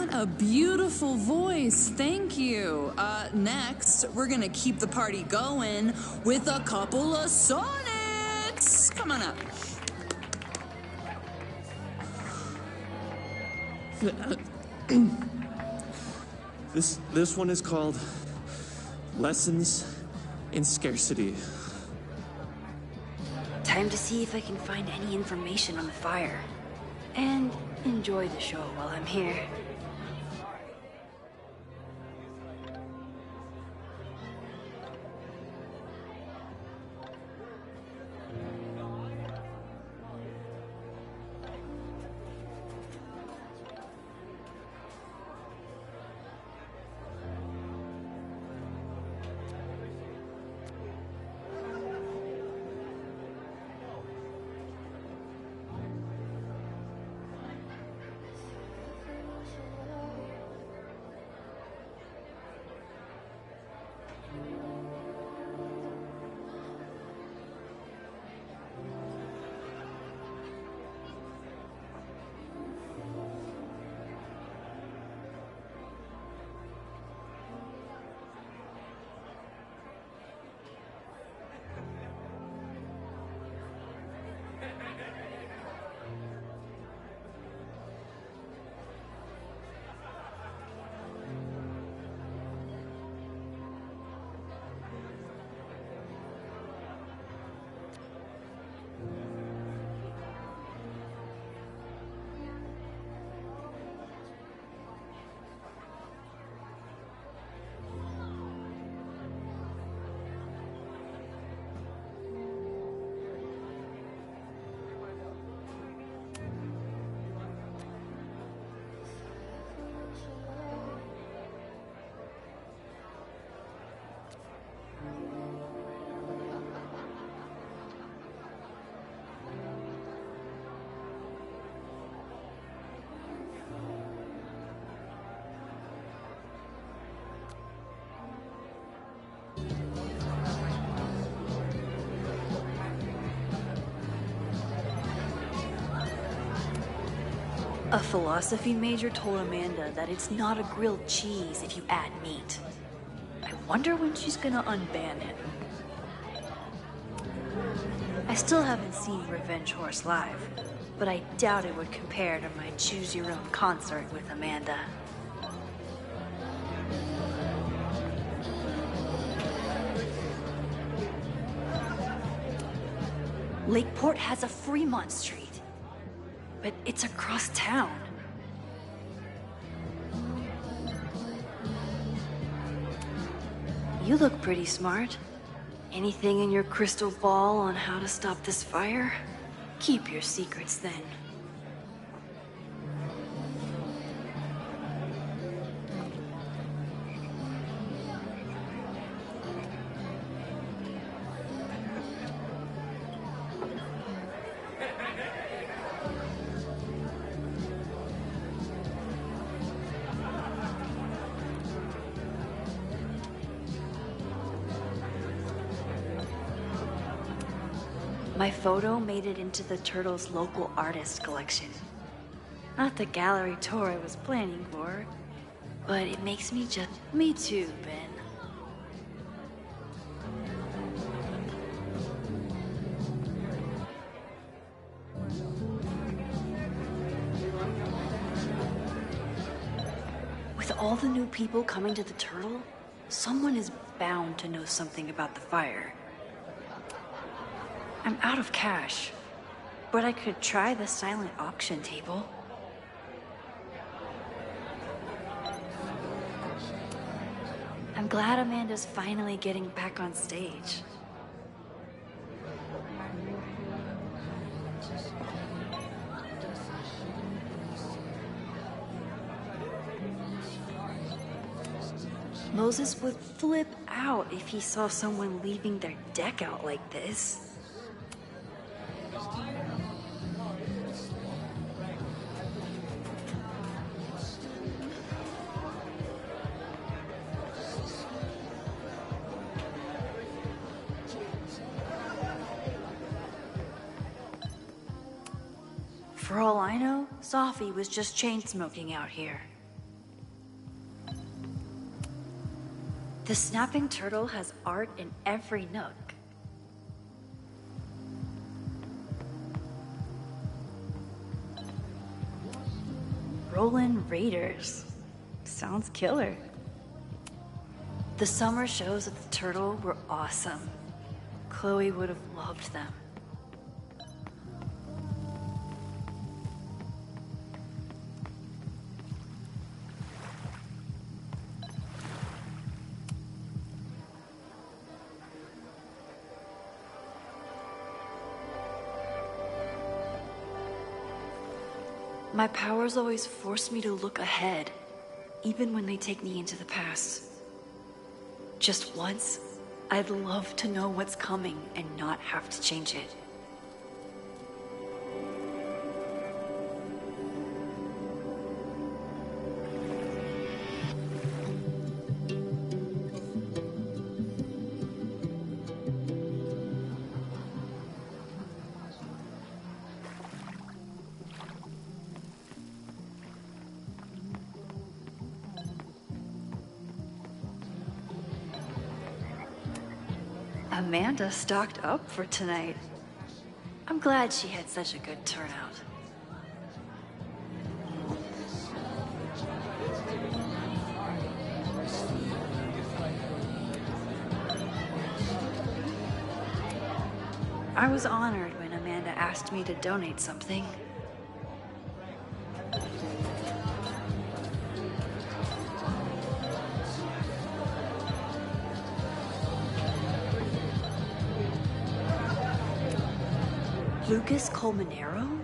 What a beautiful voice. Thank you. Next, we're gonna keep the party going with a couple of sonnets. Come on up. This one is called Lessons in Scarcity. Time to see if I can find any information on the fire. And enjoy the show while I'm here. A philosophy major told Amanda that it's not a grilled cheese if you add meat. I wonder when she's gonna unban it. I still haven't seen Revenge Horse live, but I doubt it would compare to my Choose Your Own concert with Amanda. Lakeport has a Fremont Street. But it's across town. You look pretty smart. Anything in your crystal ball on how to stop this fire? Keep your secrets then. My photo made it into the Turtles' local artist collection. Not the gallery tour I was planning for, but it makes me just... Me too, Ben. With all the new people coming to the Turtle, someone is bound to know something about the fire. I'm out of cash, but I could try the silent auction table. I'm glad Amanda's finally getting back on stage. Moses would flip out if he saw someone leaving their deck out like this. For all I know, Sophie was just chain smoking out here. The snapping turtle has art in every nook. Rollin' Raiders. Sounds killer. The summer shows at the Turtle were awesome. Chloe would have loved them. My powers always force me to look ahead, even when they take me into the past. Just once, I'd love to know what's coming and not have to change it. Amanda stocked up for tonight. I'm glad she had such a good turnout. I was honored when Amanda asked me to donate something. Lucas Colmenero?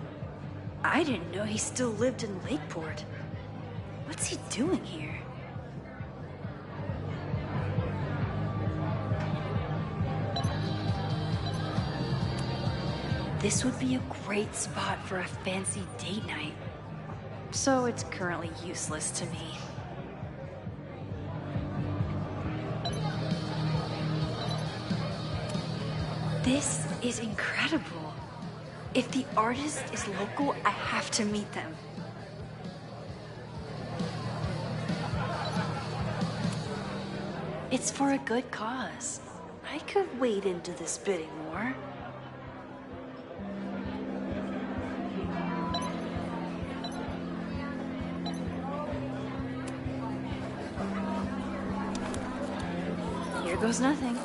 I didn't know he still lived in Lakeport. What's he doing here? This would be a great spot for a fancy date night. So it's currently useless to me. This is incredible. If the artist is local, I have to meet them. It's for a good cause. I could wade into this bidding war. Here goes nothing.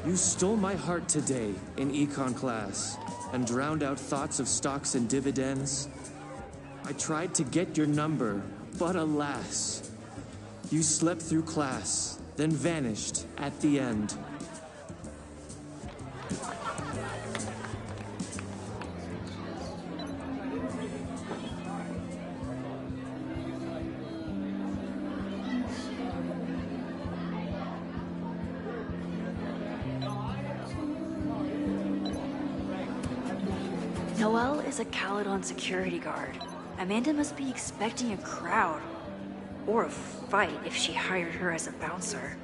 You stole my heart today in econ class and drowned out thoughts of stocks and dividends. I tried to get your number, but alas, you slept through class, then vanished at the end. Noelle is a Caledon security guard. Amanda must be expecting a crowd. Or a fight if she hired her as a bouncer.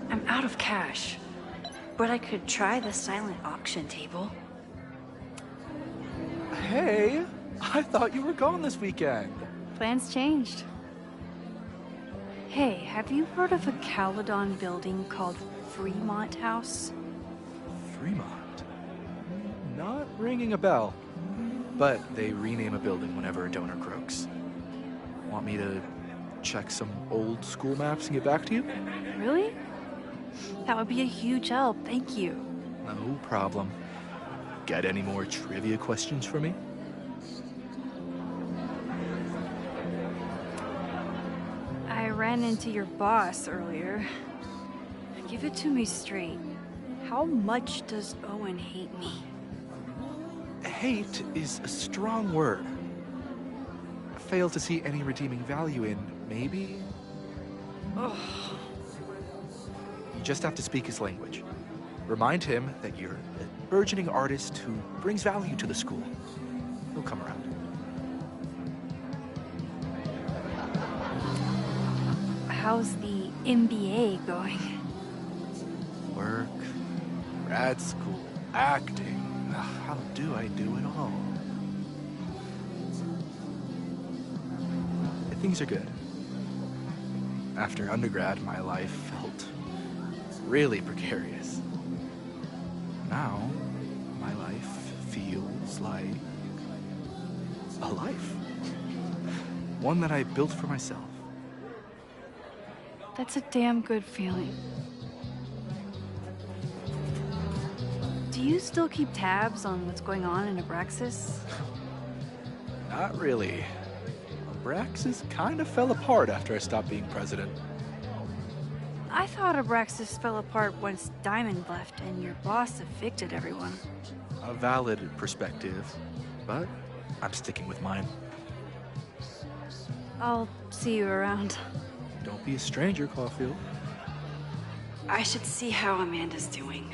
I'm out of cash, but I could try the silent auction table. Hey, I thought you were gone this weekend. Plans changed. Hey, have you heard of a Caledon building called Fremont House? Fremont? Not ringing a bell. But they rename a building whenever a donor croaks. Want me to check some old school maps and get back to you? Really? That would be a huge help, thank you. No problem. Got any more trivia questions for me? I ran into your boss earlier. Give it to me straight. How much does Owen hate me? Hate is a strong word. Fail to see any redeeming value in, maybe? Ugh. You just have to speak his language. Remind him that you're a burgeoning artist who brings value to the school. He'll come around. How's the MBA going? Work, grad school, acting. How do I do it all? Things are good. After undergrad, my life felt really precarious. Now, my life feels like a life. One that I built for myself. That's a damn good feeling. Do you still keep tabs on what's going on in Abraxas? Not really. Abraxas kind of fell apart after I stopped being president. I thought Abraxas fell apart once Diamond left and your boss evicted everyone. A valid perspective, but I'm sticking with mine. I'll see you around. Don't be a stranger, Caulfield. I should see how Amanda's doing.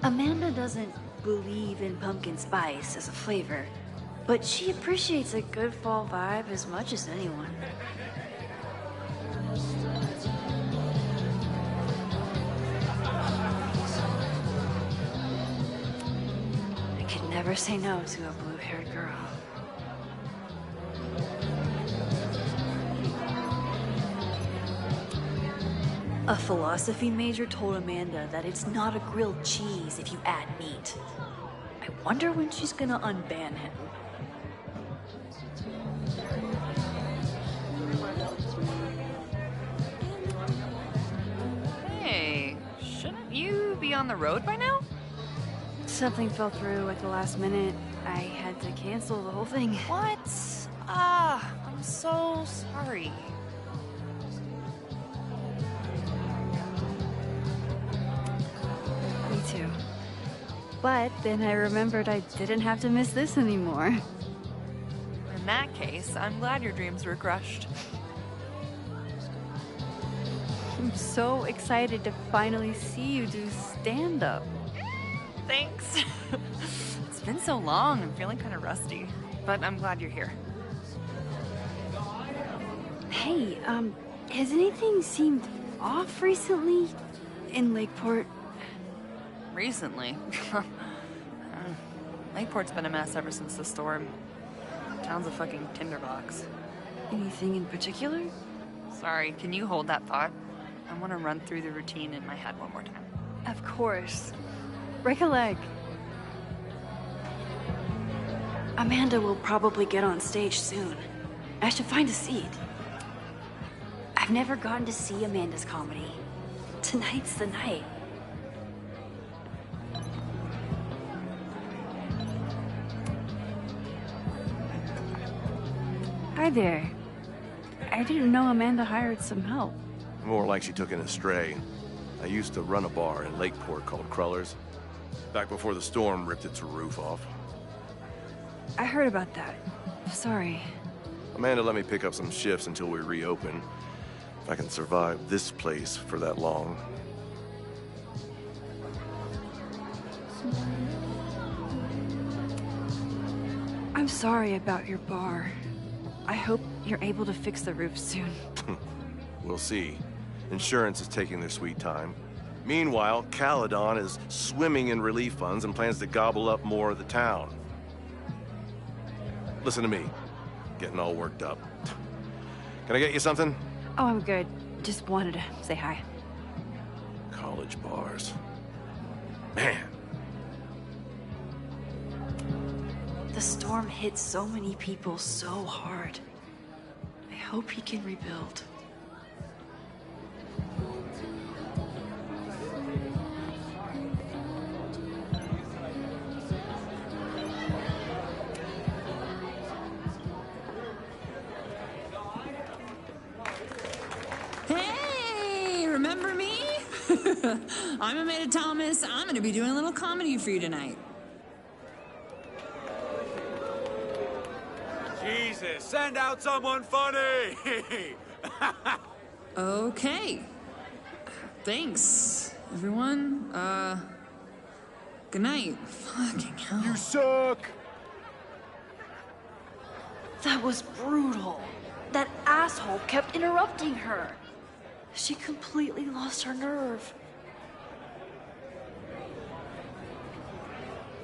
Amanda doesn't believe in pumpkin spice as a flavor, but she appreciates a good fall vibe as much as anyone. I could never say no to a blue-haired girl. A philosophy major told Amanda that it's not a grilled cheese if you add meat. I wonder when she's gonna unban him. Hey, shouldn't you be on the road by now? Something fell through at the last minute. I had to cancel the whole thing. What? I'm so sorry. Me too. But then I remembered I didn't have to miss this anymore. In that case, I'm glad your dreams were crushed. I'm so excited to finally see you do stand-up. Thanks. It's been so long, I'm feeling kind of rusty. But I'm glad you're here. Hey, has anything seemed off recently in Lakeport? Recently. Lakeport's been a mess ever since the storm. Town's a fucking tinderbox. Anything in particular? Sorry, can you hold that thought? I want to run through the routine in my head one more time. Of course. Break a leg. Amanda will probably get on stage soon. I should find a seat. I've never gotten to see Amanda's comedy. Tonight's the night. Hi there. I didn't know Amanda hired some help. More like she took in a stray. I used to run a bar in Lakeport called Crullers. Back before the storm ripped its roof off. I heard about that. Sorry. Amanda let me pick up some shifts until we reopen. If I can survive this place for that long. I'm sorry about your bar. I hope you're able to fix the roof soon. We'll see. Insurance is taking their sweet time. Meanwhile, Caledon is swimming in relief funds and plans to gobble up more of the town. Listen to me. Getting all worked up. Can I get you something? Oh, I'm good. Just wanted to say hi. College bars. Man. The storm hit so many people so hard. I hope he can rebuild. Hey, remember me? I'm Amanda Thomas. I'm going to be doing a little comedy for you tonight. Jesus, send out someone funny! Okay. Thanks, everyone. Good night. Fucking hell. You suck! That was brutal. That asshole kept interrupting her. She completely lost her nerve.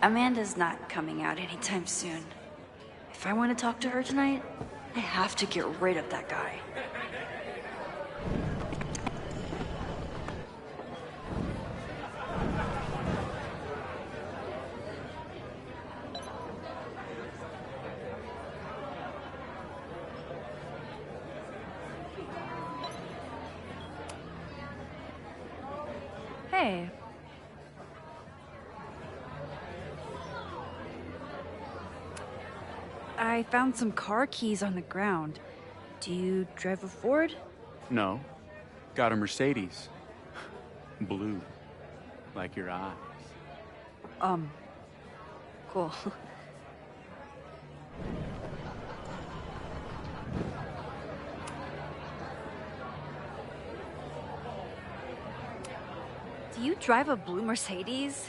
Amanda's not coming out anytime soon. If I want to talk to her tonight, I have to get rid of that guy. Hey. I found some car keys on the ground. Do you drive a Ford? No. Got a Mercedes. Blue. Like your eyes. Cool. Do you drive a blue Mercedes?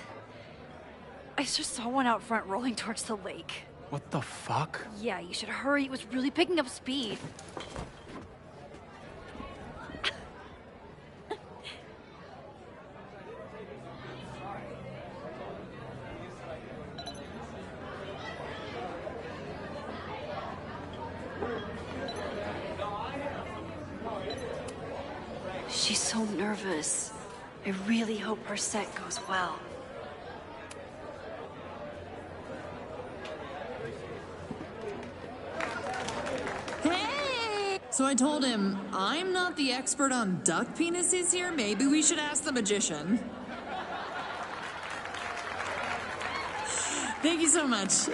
I just saw one out front rolling towards the lake. What the fuck? Yeah, you should hurry. It was really picking up speed. She's so nervous. I really hope her set goes well. Hey! So I told him, I'm not the expert on duck penises here. Maybe we should ask the magician. Thank you so much.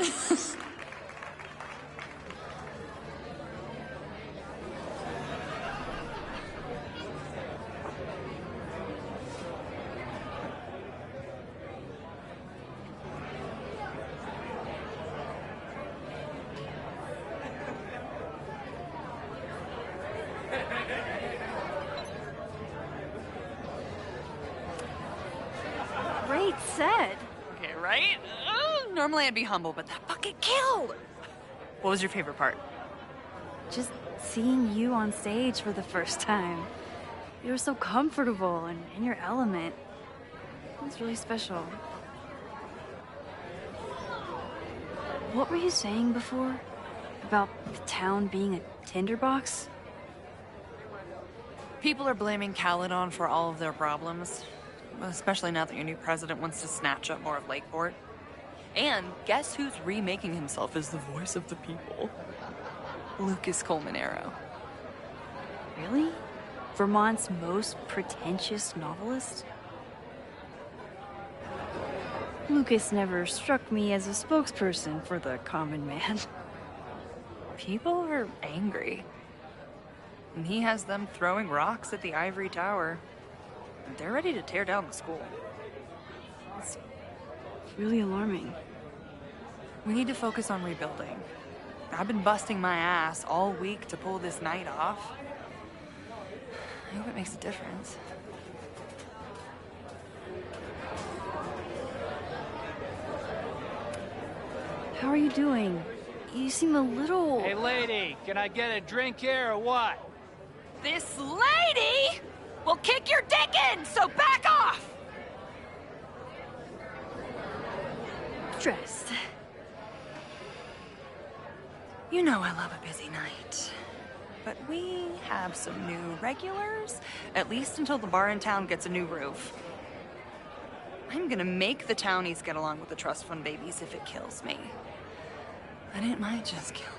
Great set. Okay, right? Normally I'd be humble, but that fucking killed! What was your favorite part? Just seeing you on stage for the first time. You were so comfortable and in your element. It was really special. What were you saying before? About the town being a tinderbox? People are blaming Caledon for all of their problems. Especially now that your new president wants to snatch up more of Lakeport. And guess who's remaking himself as the voice of the people? Lucas Colmenero. Really? Vermont's most pretentious novelist? Lucas never struck me as a spokesperson for the common man. People are angry. And he has them throwing rocks at the Ivory Tower. And they're ready to tear down the school. It's really alarming. We need to focus on rebuilding. I've been busting my ass all week to pull this night off. I hope it makes a difference. How are you doing? You seem a little... Hey, lady, can I get a drink here or what? This lady will kick your dick in, so back off! Dressed. You know I love a busy night. But we have some new regulars, at least until the bar in town gets a new roof. I'm gonna make the townies get along with the trust fund babies if it kills me. But it might just kill me.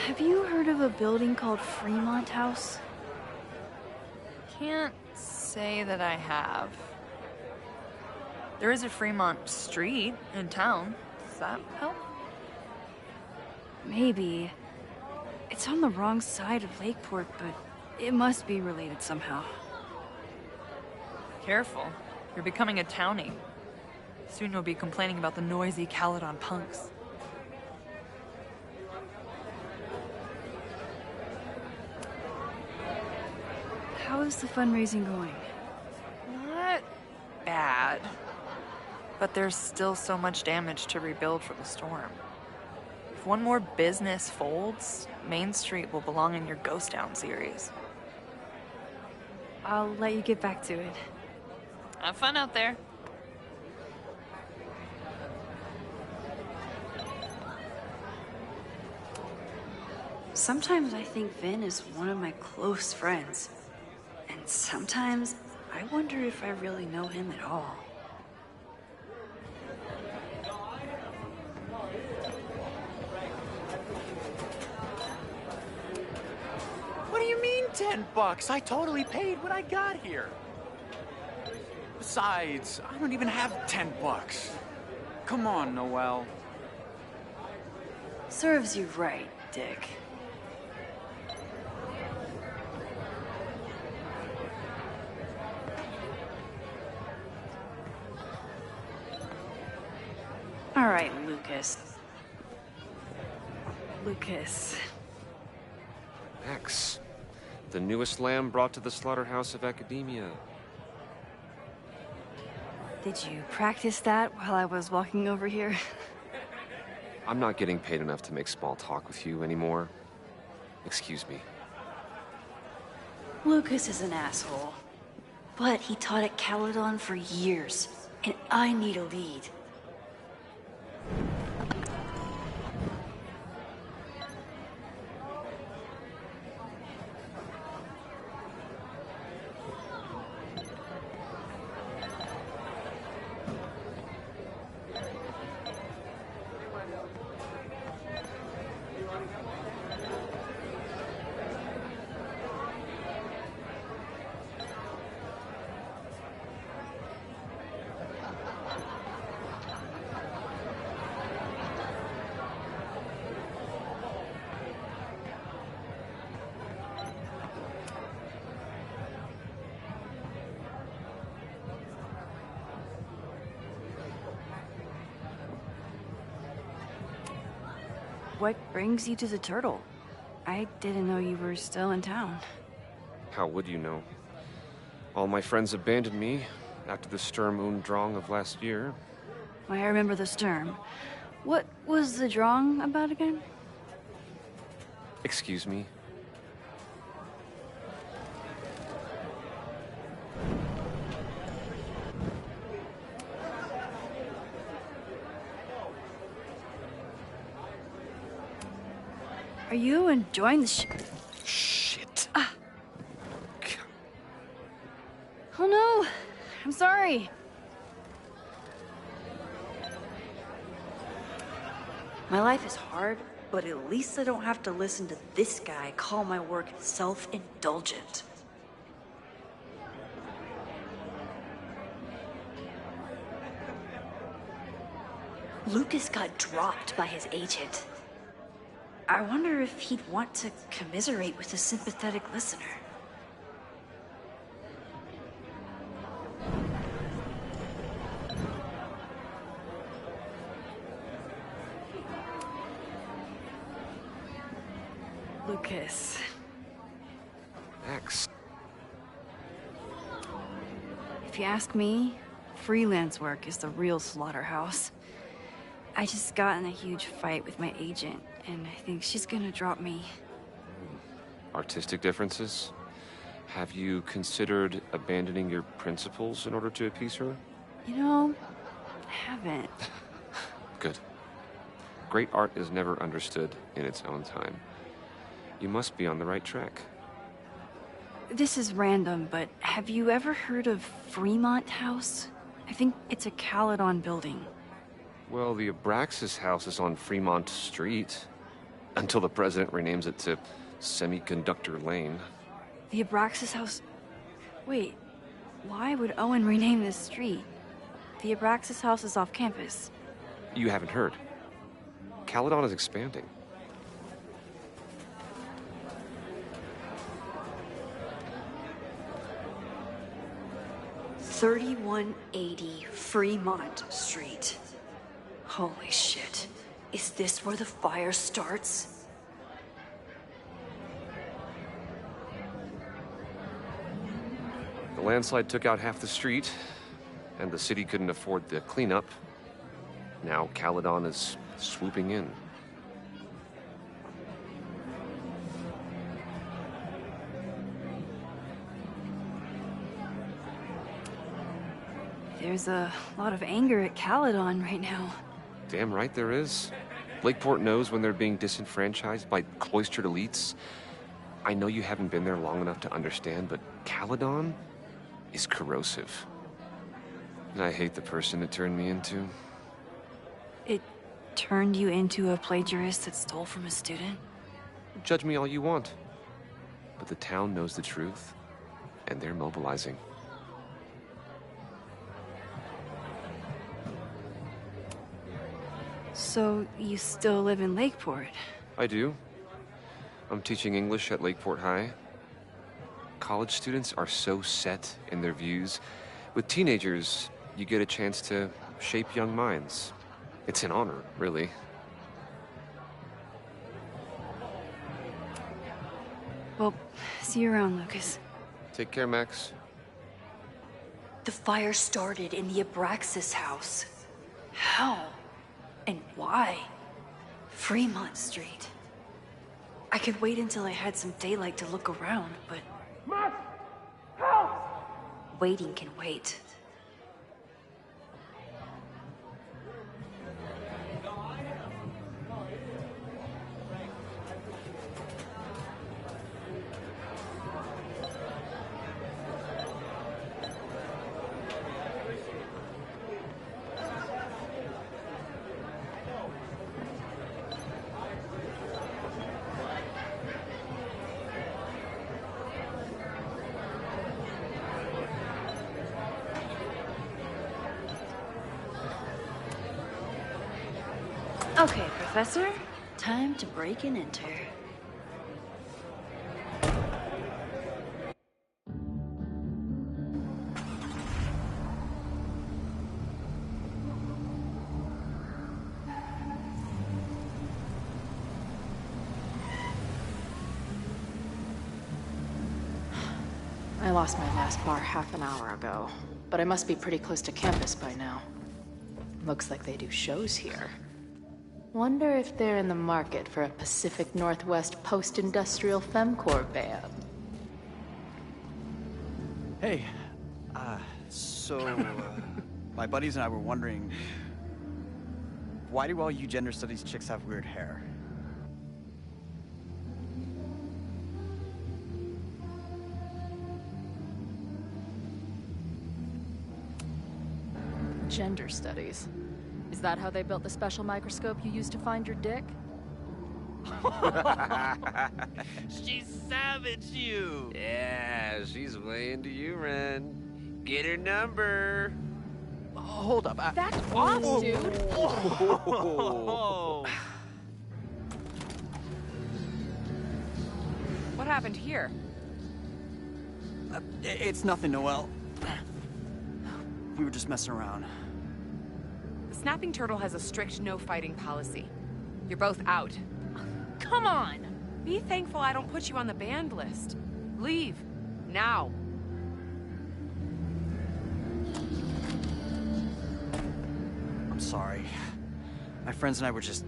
Have you heard of a building called Fremont House? Can't say that I have. There is a Fremont Street in town. Does that help? Maybe. It's on the wrong side of Lakeport, but it must be related somehow. Careful. You're becoming a townie. Soon you'll be complaining about the noisy Caledon punks. how is the fundraising going? Not bad. But there's still so much damage to rebuild for the storm. If one more business folds, Main Street will belong in your Ghost Town series. I'll let you get back to it. Have fun out there. Sometimes I think Vin is one of my close friends. And sometimes I wonder if I really know him at all. What do you mean $10? I totally paid when I got here. Besides, I don't even have $10. Come on, Noel. Serves you right, Dick. All right, Lucas. Max, the newest lamb brought to the slaughterhouse of academia. Did you practice that while I was walking over here? I'm not getting paid enough to make small talk with you anymore. Excuse me. Lucas is an asshole. But he taught at Caledon for years, and I need a lead. What brings you to the Turtle? I didn't know you were still in town. How would you know? All my friends abandoned me after the Sturm und Drang of last year. I remember the Sturm. What was the Drang about again? Excuse me? Are you enjoying the Shit. Oh no! I'm sorry! My life is hard, but at least I don't have to listen to this guy call my work self-indulgent. Lucas got dropped by his agent. I wonder if he'd want to commiserate with a sympathetic listener. Lucas. Max. If you ask me, freelance work is the real slaughterhouse. I just got in a huge fight with my agent, and I think she's gonna drop me. Artistic differences? Have you considered abandoning your principles in order to appease her? You know, I haven't. Good. Great art is never understood in its own time. You must be on the right track. This is random, but have you ever heard of Fremont House? I think it's a Caledon building. Well, the Abraxas house is on Fremont Street. Until the president renames it to Semiconductor Lane. The Abraxas House... Wait, why would Owen rename this street? The Abraxas House is off campus. You haven't heard. Caledon is expanding. $3180 Fremont Street. Holy shit. Is this where the fire starts? The landslide took out half the street, and the city couldn't afford the cleanup. Now Caledon is swooping in. There's a lot of anger at Caledon right now. Damn right there is. Lakeport knows when they're being disenfranchised by cloistered elites. I know you haven't been there long enough to understand, but Caledon is corrosive. And I hate the person it turned me into. It turned you into a plagiarist that stole from a student? Judge me all you want. But the town knows the truth, and they're mobilizing. So, you still live in Lakeport? I do. I'm teaching English at Lakeport High. College students are so set in their views. With teenagers, you get a chance to shape young minds. It's an honor, really. Well, see you around, Lucas. Take care, Max. The fire started in the Abraxas house. How? And why? Fremont Street. I could wait until I had some daylight to look around, but... Max! Help! Waiting can wait. Okay, Professor. Time to break and enter. I lost my last bar half an hour ago, but I must be pretty close to campus by now. Looks like they do shows here. Wonder if they're in the market for a Pacific Northwest post-industrial femcore band. Hey, my buddies and I were wondering, why do all you gender studies chicks have weird hair? Gender studies. Is that how they built the special microscope you used to find your dick? She savaged you! Yeah, she's way into you, Ren. Get her number. Hold up. Back off, dude! What happened here? It's nothing, Noelle. We were just messing around. The Snapping Turtle has a strict no-fighting policy. You're both out. Come on! Be thankful I don't put you on the banned list. Leave. Now. I'm sorry. My friends and I were just...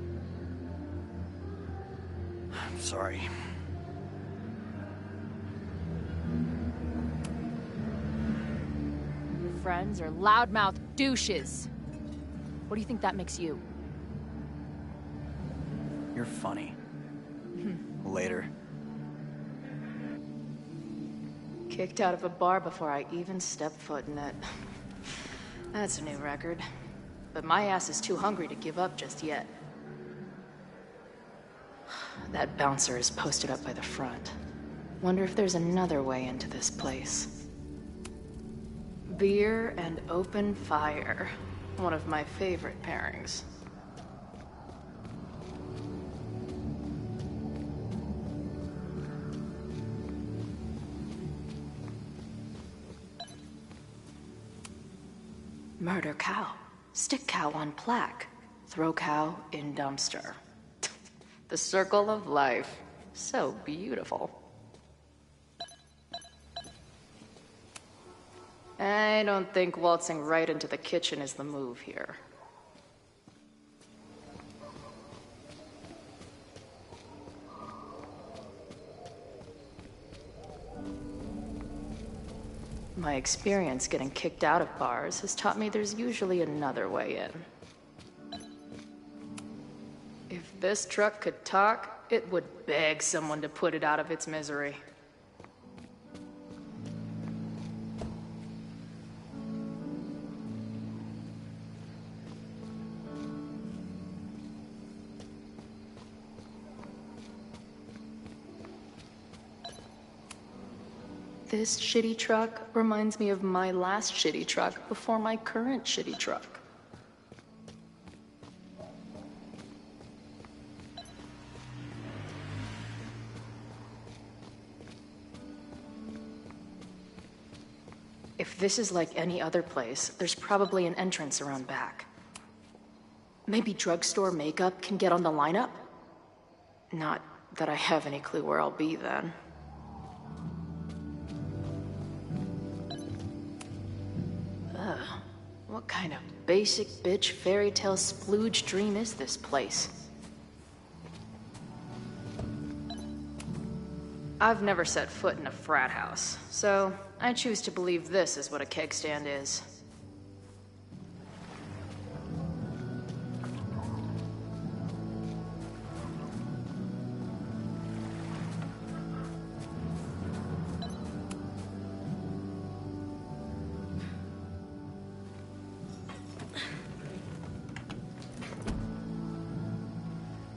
I'm sorry. Your friends are loudmouth douches. What do you think that makes you? You're funny. Later. Kicked out of a bar before I even stepped foot in it. That's a new record. But my ass is too hungry to give up just yet. That bouncer is posted up by the front. Wonder if there's another way into this place. Beer and open fire. One of my favorite pairings. Murder cow. Stick cow on plaque. Throw cow in dumpster. The circle of life. So beautiful. I don't think waltzing right into the kitchen is the move here. My experience getting kicked out of bars has taught me there's usually another way in. If this truck could talk, it would beg someone to put it out of its misery. This shitty truck reminds me of my last shitty truck before my current shitty truck. If this is like any other place, there's probably an entrance around back. Maybe drugstore makeup can get on the lineup? Not that I have any clue where I'll be then. What kind of basic bitch fairy tale splooge dream is this place? I've never set foot in a frat house, so I choose to believe this is what a keg stand is.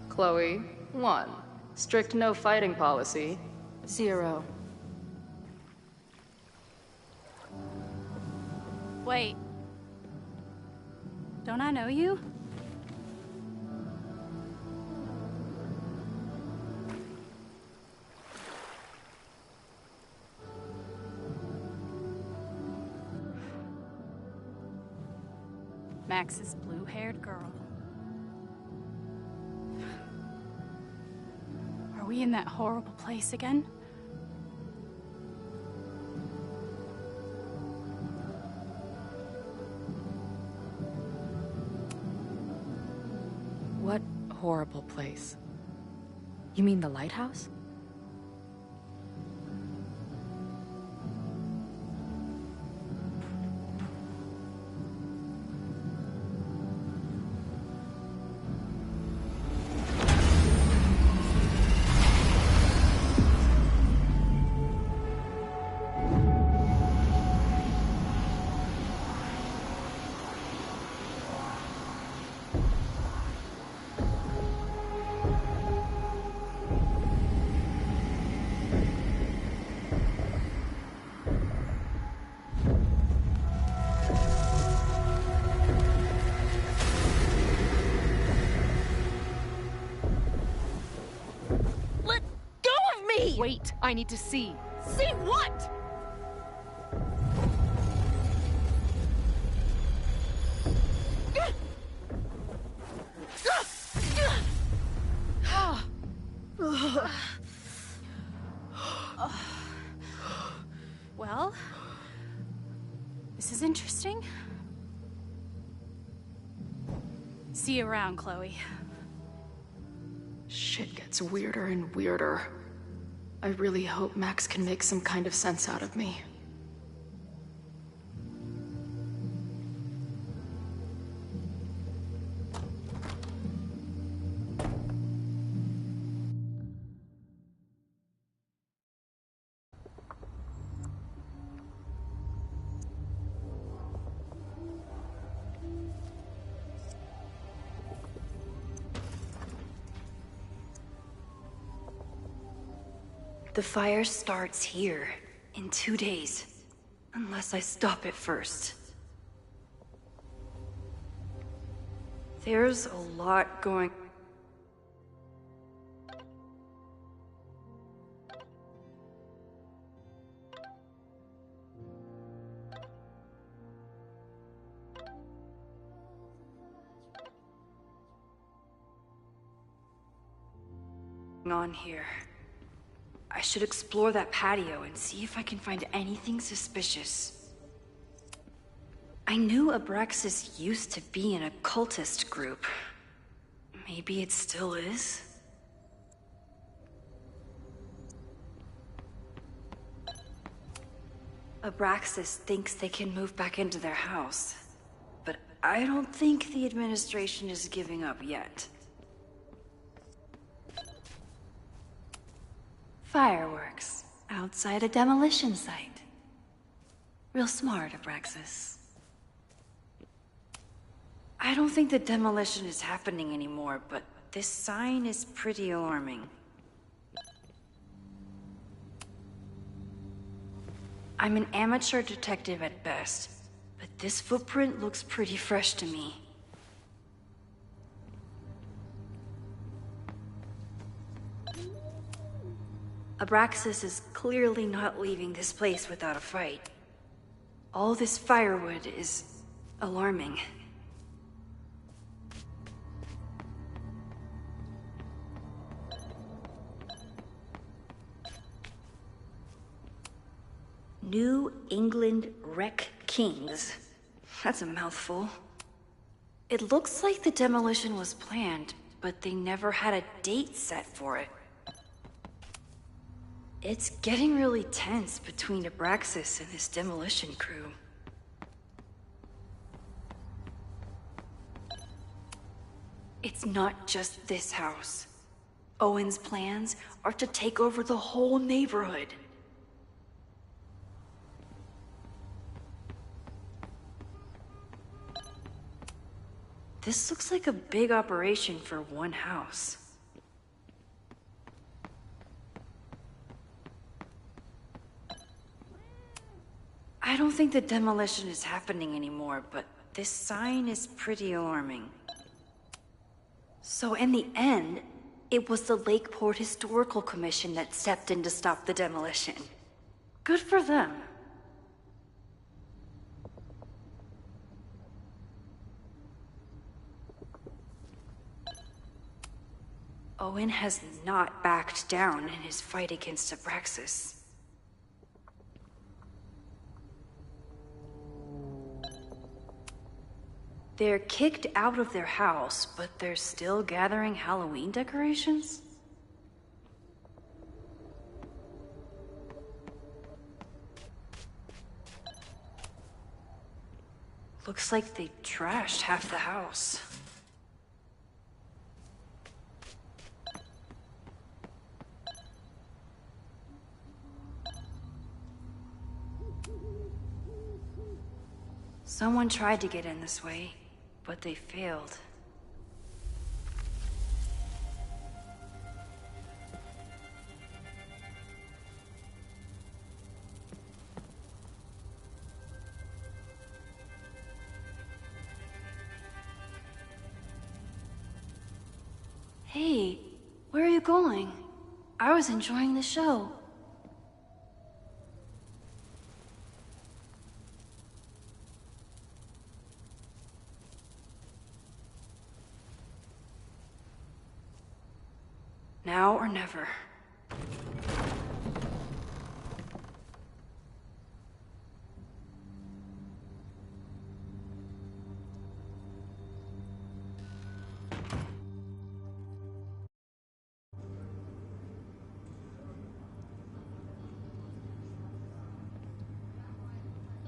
Chloe, 1. Strict no fighting policy. 0. Wait. Don't I know you? Max's blue-haired girl. Are we in that horrible place again? What horrible place? You mean the lighthouse? Wait, I need to see. See what? Well, this is interesting. See you around, Chloe. Shit gets weirder and weirder. I really hope Max can make some kind of sense out of me. The fire starts here in 2 days, unless I stop it first. There's a lot going on here. I should explore that patio and see if I can find anything suspicious. I knew Abraxas used to be an occultist group. Maybe it still is? Abraxas thinks they can move back into their house. But I don't think the administration is giving up yet. Fireworks outside a demolition site. Real smart, Abraxas. I don't think the demolition is happening anymore, but this sign is pretty alarming. I'm an amateur detective at best, but this footprint looks pretty fresh to me. Abraxas is clearly not leaving this place without a fight. All this firewood is alarming. New England Wreck Kings. That's a mouthful. It looks like the demolition was planned, but they never had a date set for it. It's getting really tense between Abraxas and this demolition crew. It's not just this house. Owen's plans are to take over the whole neighborhood. This looks like a big operation for one house. I don't think the demolition is happening anymore, but this sign is pretty alarming. So in the end, it was the Lakeport Historical Commission that stepped in to stop the demolition. Good for them. Owen has not backed down in his fight against Abraxas. They're kicked out of their house, but they're still gathering Halloween decorations? Looks like they trashed half the house. Someone tried to get in this way, but they failed. Hey, where are you going? I was enjoying the show. Now or never.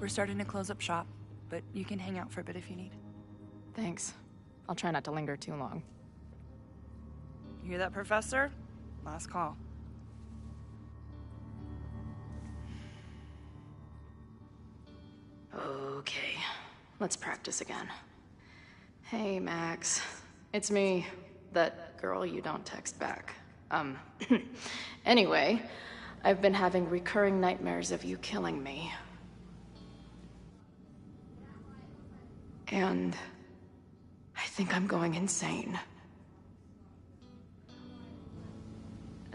We're starting to close up shop, but you can hang out for a bit if you need. Thanks. I'll try not to linger too long. You hear that, Professor? Last call. Okay, let's practice again. Hey, Max. It's me, that girl you don't text back. Anyway, I've been having recurring nightmares of you killing me. And I think I'm going insane.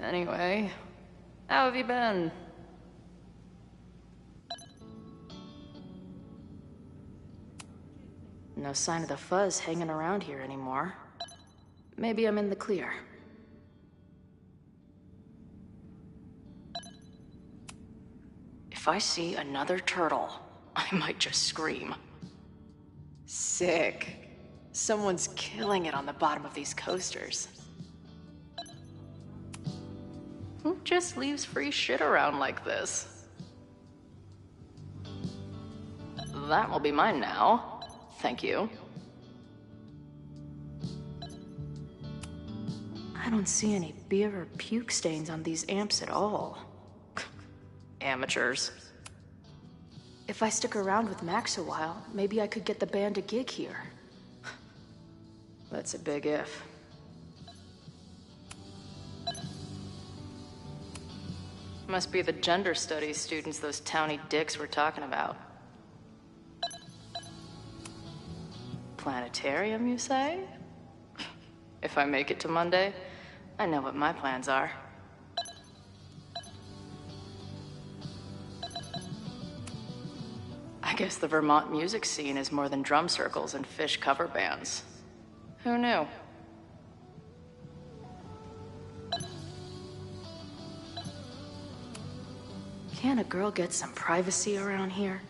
Anyway, how have you been? No sign of the fuzz hanging around here anymore. Maybe I'm in the clear. If I see another turtle, I might just scream. Sick. Someone's killing it on the bottom of these coasters. Who just leaves free shit around like this? That will be mine now. Thank you. I don't see any beer or puke stains on these amps at all. Amateurs. If I stick around with Max a while, maybe I could get the band a gig here. That's a big if. Must be the gender studies students those towny dicks were talking about. Planetarium, you say? If I make it to Monday, I know what my plans are. I guess the Vermont music scene is more than drum circles and Fish cover bands. Who knew? Can't a girl get some privacy around here?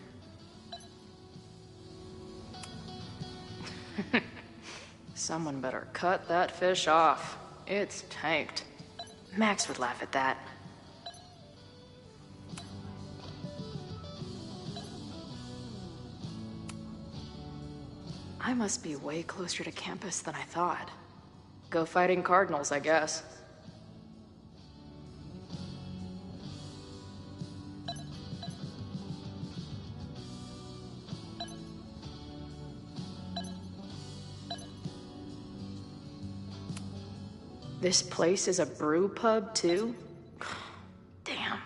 Someone better cut that fish off. It's tanked. Max would laugh at that. I must be way closer to campus than I thought. Go fighting Cardinals, I guess. This place is a brew pub, too? Damn.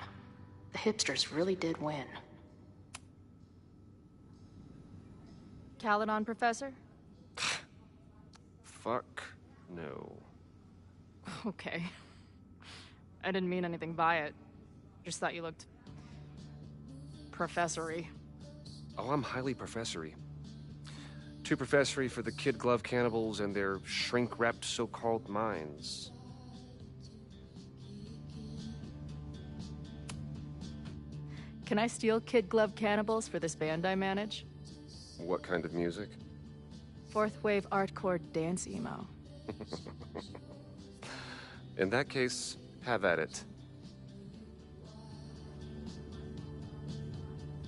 The hipsters really did win. Caledon, Professor? Fuck no. Okay. I didn't mean anything by it. Just thought you looked... professory. Oh, I'm highly professory. Too professory for the kid glove cannibals and their shrink-wrapped so-called minds. Can I steal kid glove cannibals for this band I manage? What kind of music? Fourth wave artcore dance emo. In that case, have at it.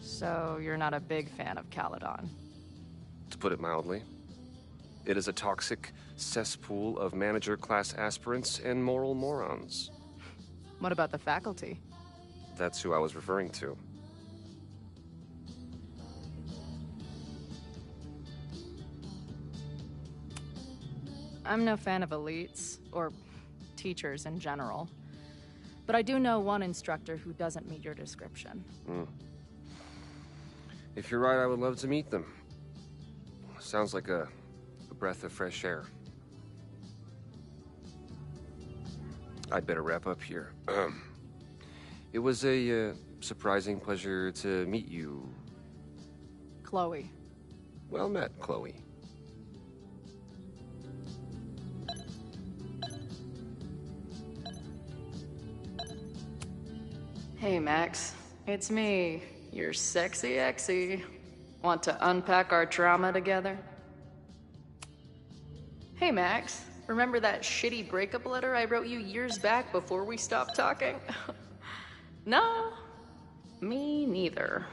So you're not a big fan of Caledon? To put it mildly, it is a toxic cesspool of manager-class aspirants and moral morons. What about the faculty? That's who I was referring to. I'm no fan of elites, or teachers in general. But I do know one instructor who doesn't meet your description. If you're right, I would love to meet them. Sounds like a breath of fresh air. I'd better wrap up here. It was a surprising pleasure to meet you. Chloe. Well met, Chloe. Hey, Max. It's me, your sexy exy. Want to unpack our trauma together? Hey, Max. Remember that shitty breakup letter I wrote you years back before we stopped talking? No, me neither.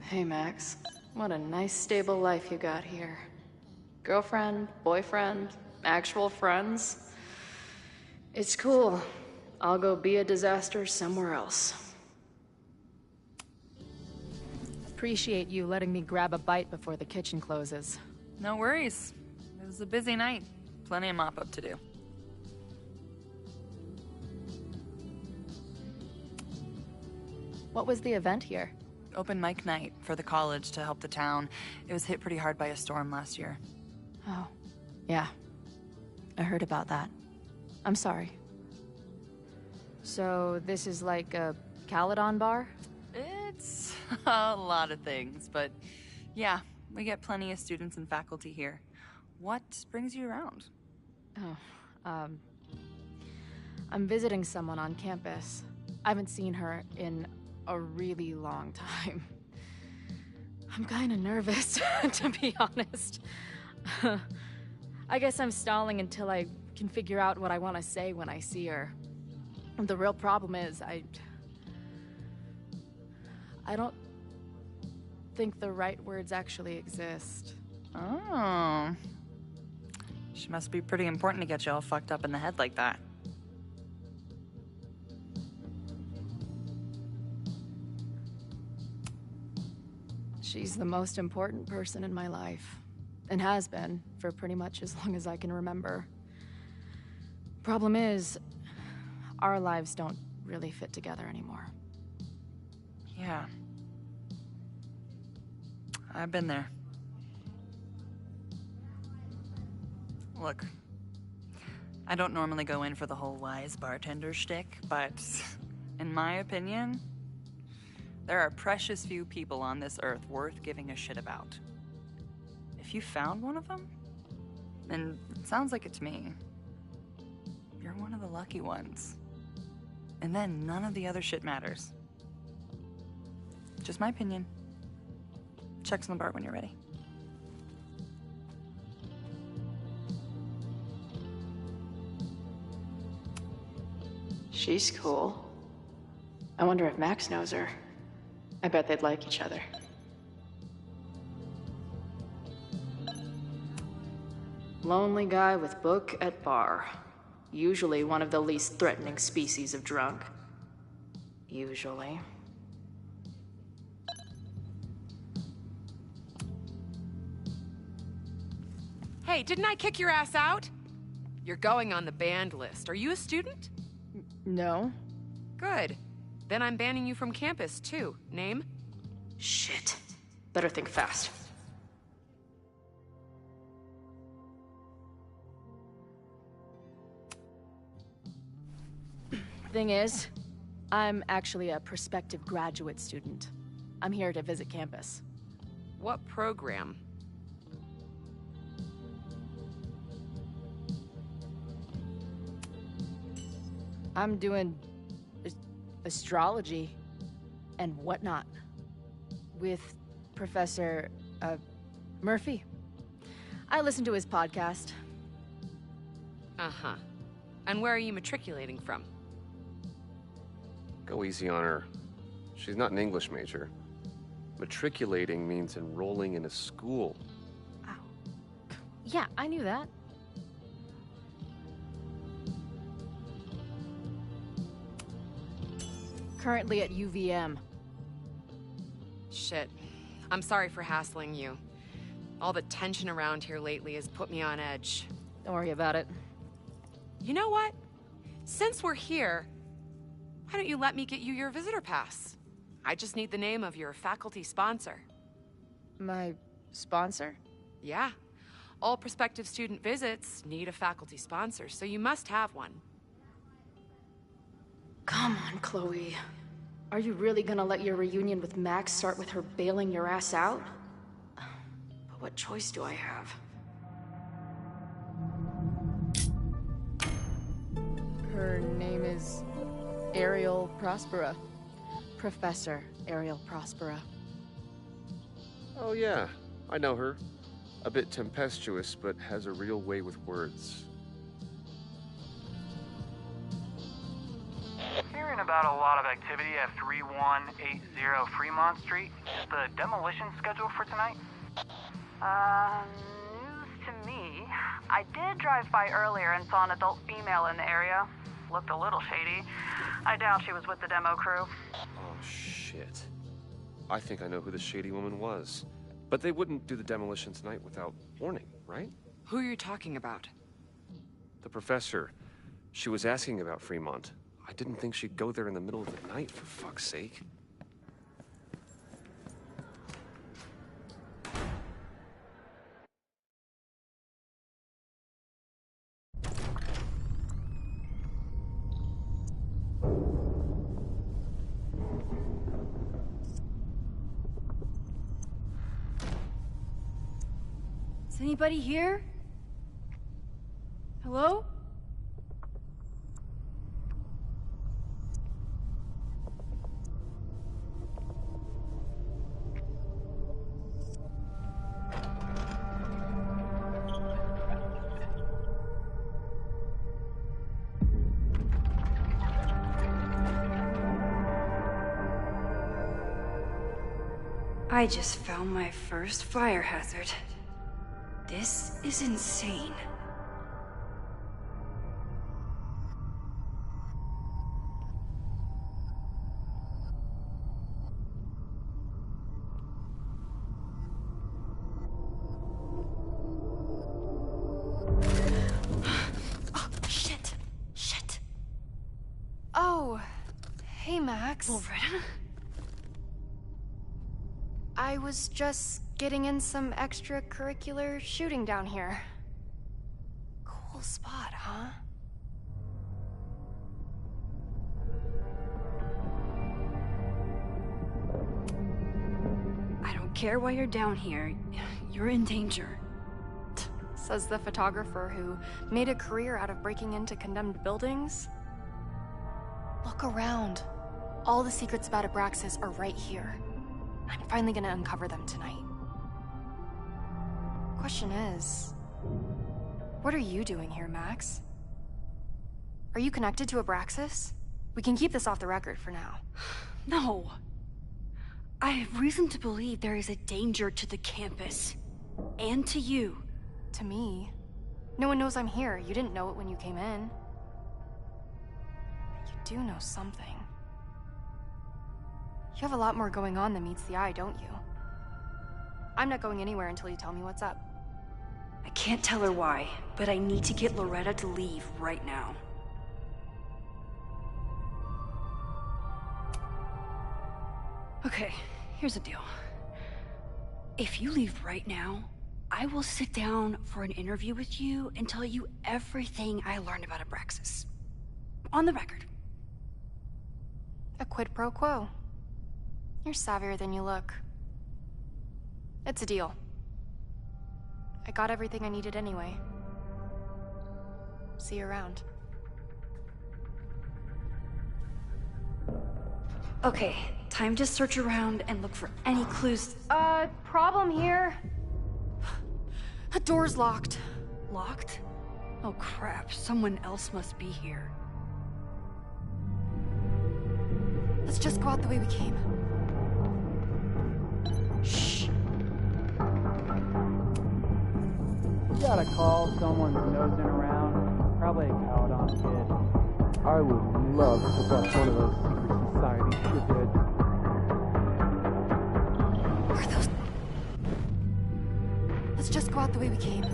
Hey, Max. What a nice, stable life you got here. Girlfriend, boyfriend, actual friends. It's cool. I'll go be a disaster somewhere else. Appreciate you letting me grab a bite before the kitchen closes. No worries. It was a busy night. Plenty of mop-up to do. What was the event here? Open mic night for the college to help the town. It was hit pretty hard by a storm last year. Oh, yeah. I heard about that. I'm sorry. So this is like a Caledon bar? It's a lot of things, but yeah, we get plenty of students and faculty here. What brings you around? Oh, I'm visiting someone on campus. I haven't seen her in a really long time. I'm kinda nervous, to be honest. I guess I'm stalling until I can figure out what I want to say when I see her. The real problem is, I don't think the right words actually exist. Oh. She must be pretty important to get you all fucked up in the head like that. She's the most important person in my life, and has been for pretty much as long as I can remember. Problem is, our lives don't really fit together anymore. Yeah. I've been there. Look, I don't normally go in for the whole wise bartender shtick, but in my opinion, there are precious few people on this earth worth giving a shit about. If you found one of them, and it sounds like it to me, you're one of the lucky ones. And then none of the other shit matters. Just my opinion. Checks on the bar when you're ready. She's cool. I wonder if Max knows her. I bet they'd like each other. Lonely guy with book at bar. Usually one of the least threatening species of drunk. Usually. Hey, didn't I kick your ass out? You're going on the banned list. Are you a student? No. Good. Then I'm banning you from campus, too. Name? Shit. Better think fast. Thing is, I'm actually a prospective graduate student. I'm here to visit campus. What program? I'm doing astrology and whatnot with Professor Murphy. I listen to his podcast. Uh-huh. And where are you matriculating from? Go easy on her. She's not an English major. Matriculating means enrolling in a school. Yeah, I knew that. Currently at UVM. Shit. I'm sorry for hassling you. All the tension around here lately has put me on edge. Don't worry about it. You know what? Since we're here, why don't you let me get you your visitor pass? I just need the name of your faculty sponsor. My sponsor? Yeah. All prospective student visits need a faculty sponsor, so you must have one. Come on, Chloe. Are you really gonna let your reunion with Max start with her bailing your ass out? But what choice do I have? Her name is Ariel Prospera. Professor Ariel Prospera. Oh yeah, I know her. A bit tempestuous, but has a real way with words. Hearing about a lot of activity at 3180 Fremont Street. Is the demolition scheduled for tonight? News to me. I did drive by earlier and saw an adult female in the area. Looked a little shady. I doubt she was with the demo crew. Oh shit. I think I know who the shady woman was. But they wouldn't do the demolition tonight without warning, right? Who are you talking about? The professor. She was asking about Fremont. I didn't think she'd go there in the middle of the night, for fuck's sake. Is anybody here? Hello? I just found my first fire hazard. This is insane. Oh, hey Max. Loretta? I was just getting in some extracurricular shooting down here. Cool spot, huh? I don't care why you're down here. You're in danger. Says the photographer who made a career out of breaking into condemned buildings. Look around. All the secrets about Abraxas are right here. I'm finally gonna uncover them tonight. Question is, what are you doing here, Max? Are you connected to Abraxas? We can keep this off the record for now. No. I have reason to believe there is a danger to the campus. And to you. To me? No one knows I'm here. You didn't know it when you came in. You do know something. You have a lot more going on than meets the eye, don't you? I'm not going anywhere until you tell me what's up. I can't tell her why, but I need to get Loretta to leave right now. Okay, here's the deal. If you leave right now, I will sit down for an interview with you and tell you everything I learned about Abraxas. On the record. A quid pro quo. You're savvier than you look. It's a deal. I got everything I needed anyway. See you around. Okay, time to search around and look for any clues. Problem here. The door's locked. Locked? Oh crap, someone else must be here. Let's just go out the way we came. Shh. You gotta call someone nosing around. Probably a Caledon kid. I would love to bust one of those secret society shitheads. Where are those? Let's just go out the way we came.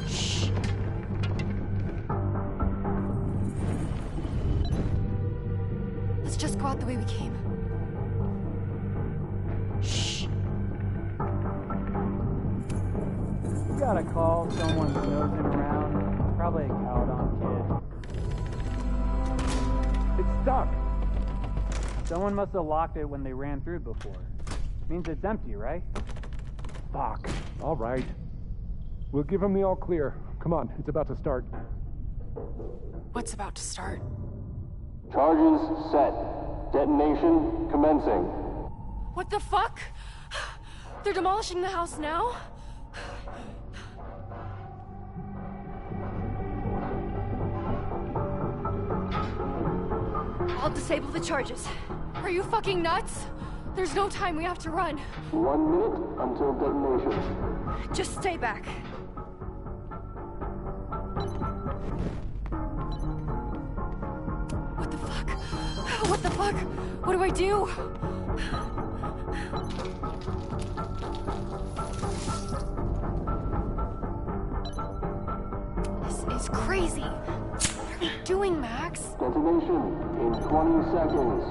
Shh. Let's just go out the way we came. Shh. You gotta call someone nosing around. Probably a Caledon kid. It's stuck. Someone must have locked it when they ran through before. Means it's empty, right? Fuck. All right. We'll give him the all clear. Come on, it's about to start. What's about to start? Charges set. Detonation commencing. What the fuck? They're demolishing the house now? I'll disable the charges. Are you fucking nuts? There's no time, we have to run. 1 minute until detonation. Just stay back. What the fuck? What the fuck? What do I do? This is crazy. What are you doing, Max? Detonation in 20 seconds.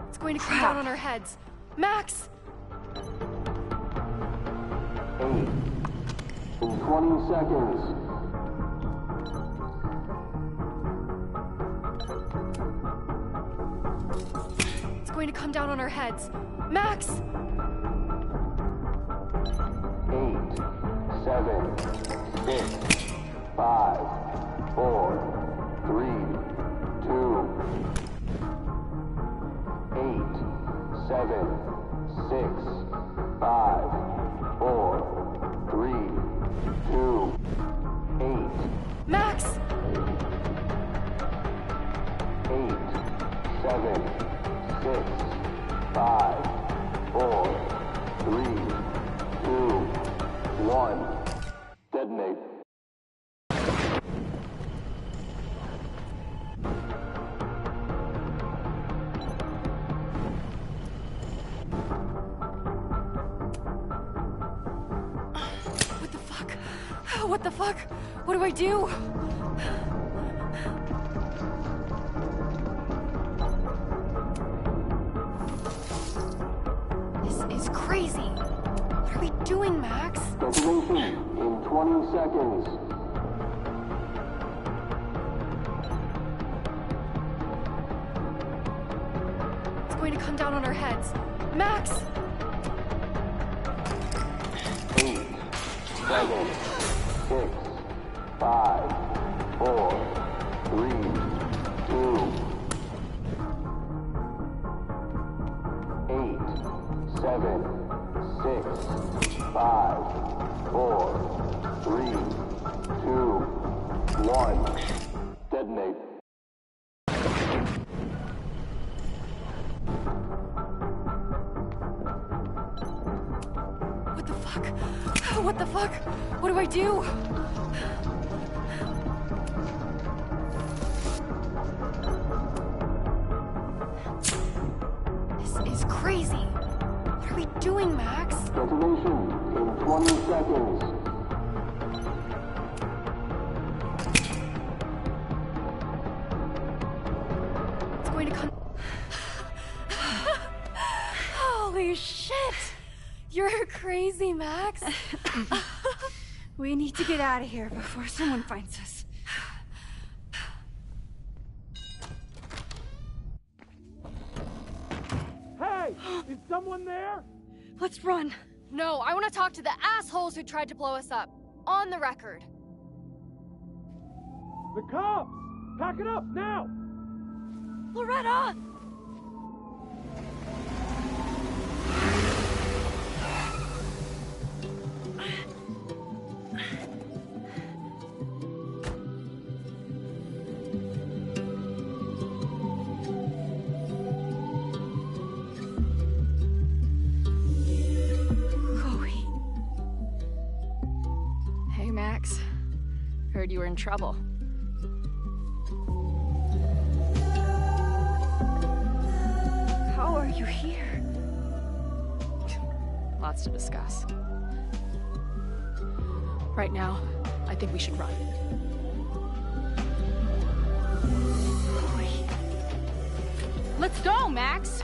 It's going to come down on our heads. Max! 8. In 20 seconds. It's going to come down on our heads. Max! 8, 7, 6, 5, 4, 3, 2, 8, 7, 6, 5, 4, 3, 2, 8. Max! 7, 6, 5, 4, 3, 2, 1. Detonate. What the fuck? What do I do? This is crazy. What are we doing, Max? Detonation in 20 seconds. It's going to come down on our heads. Max! 8, 7, 6, 5, 4, 3, 2, 8, 7, 6, 5, 4, 3, 2, 1. Detonate. What the fuck? What the fuck? What do I do? This is crazy. What are we doing, Max? Detonation in 20 seconds. It's going to come. Holy shit! You're crazy, Max. We need to get out of here before someone finds us. Hey! Is someone there? Let's run. No, I want to talk to the assholes who tried to blow us up. On the record. The cops! Pack it up, now! Loretta! Hey, Max. Heard you were in trouble. How are you here? Lots to discuss. Right now, I think we should run. Let's go, Max!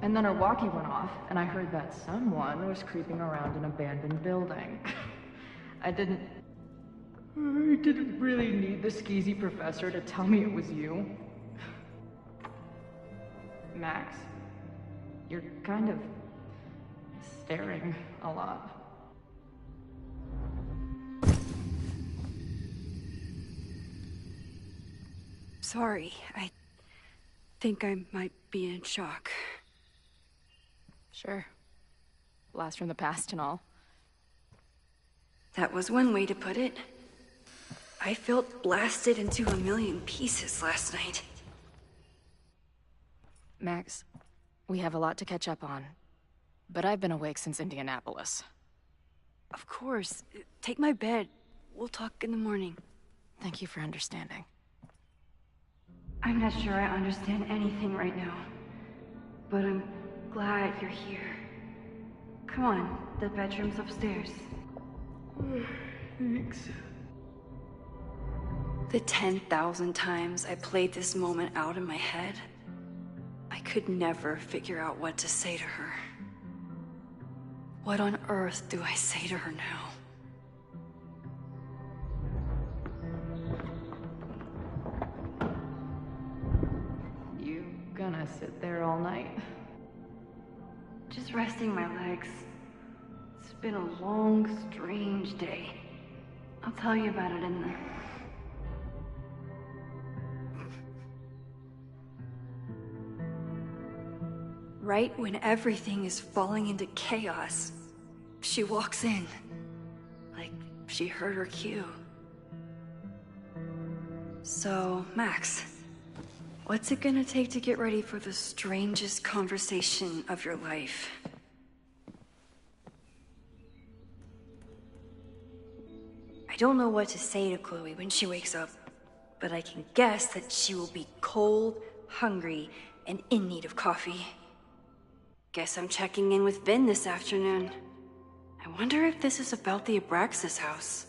And then our walkie went off, and I heard that someone was creeping around an abandoned building. I didn't really need the skeezy professor to tell me it was you. Max, you're kind of staring a lot. Sorry, I think I might be in shock. Sure. Blast from the past and all. That was one way to put it. I felt blasted into a million pieces last night. Max, we have a lot to catch up on. But I've been awake since Indianapolis. Of course. Take my bed. We'll talk in the morning. Thank you for understanding. I'm not sure I understand anything right now. But I'm glad you're here. Come on, the bedroom's upstairs. Thanks. The 10,000 times I played this moment out in my head, I could never figure out what to say to her. What on earth do I say to her now? You gonna sit there all night? Just resting my legs. It's been a long, strange day. I'll tell you about it in the... Right when everything is falling into chaos, she walks in. Like she heard her cue. So, Max, what's it gonna take to get ready for the strangest conversation of your life? I don't know what to say to Chloe when she wakes up, but I can guess that she will be cold, hungry, and in need of coffee. Guess I'm checking in with Vin this afternoon. I wonder if this is about the Abraxas house.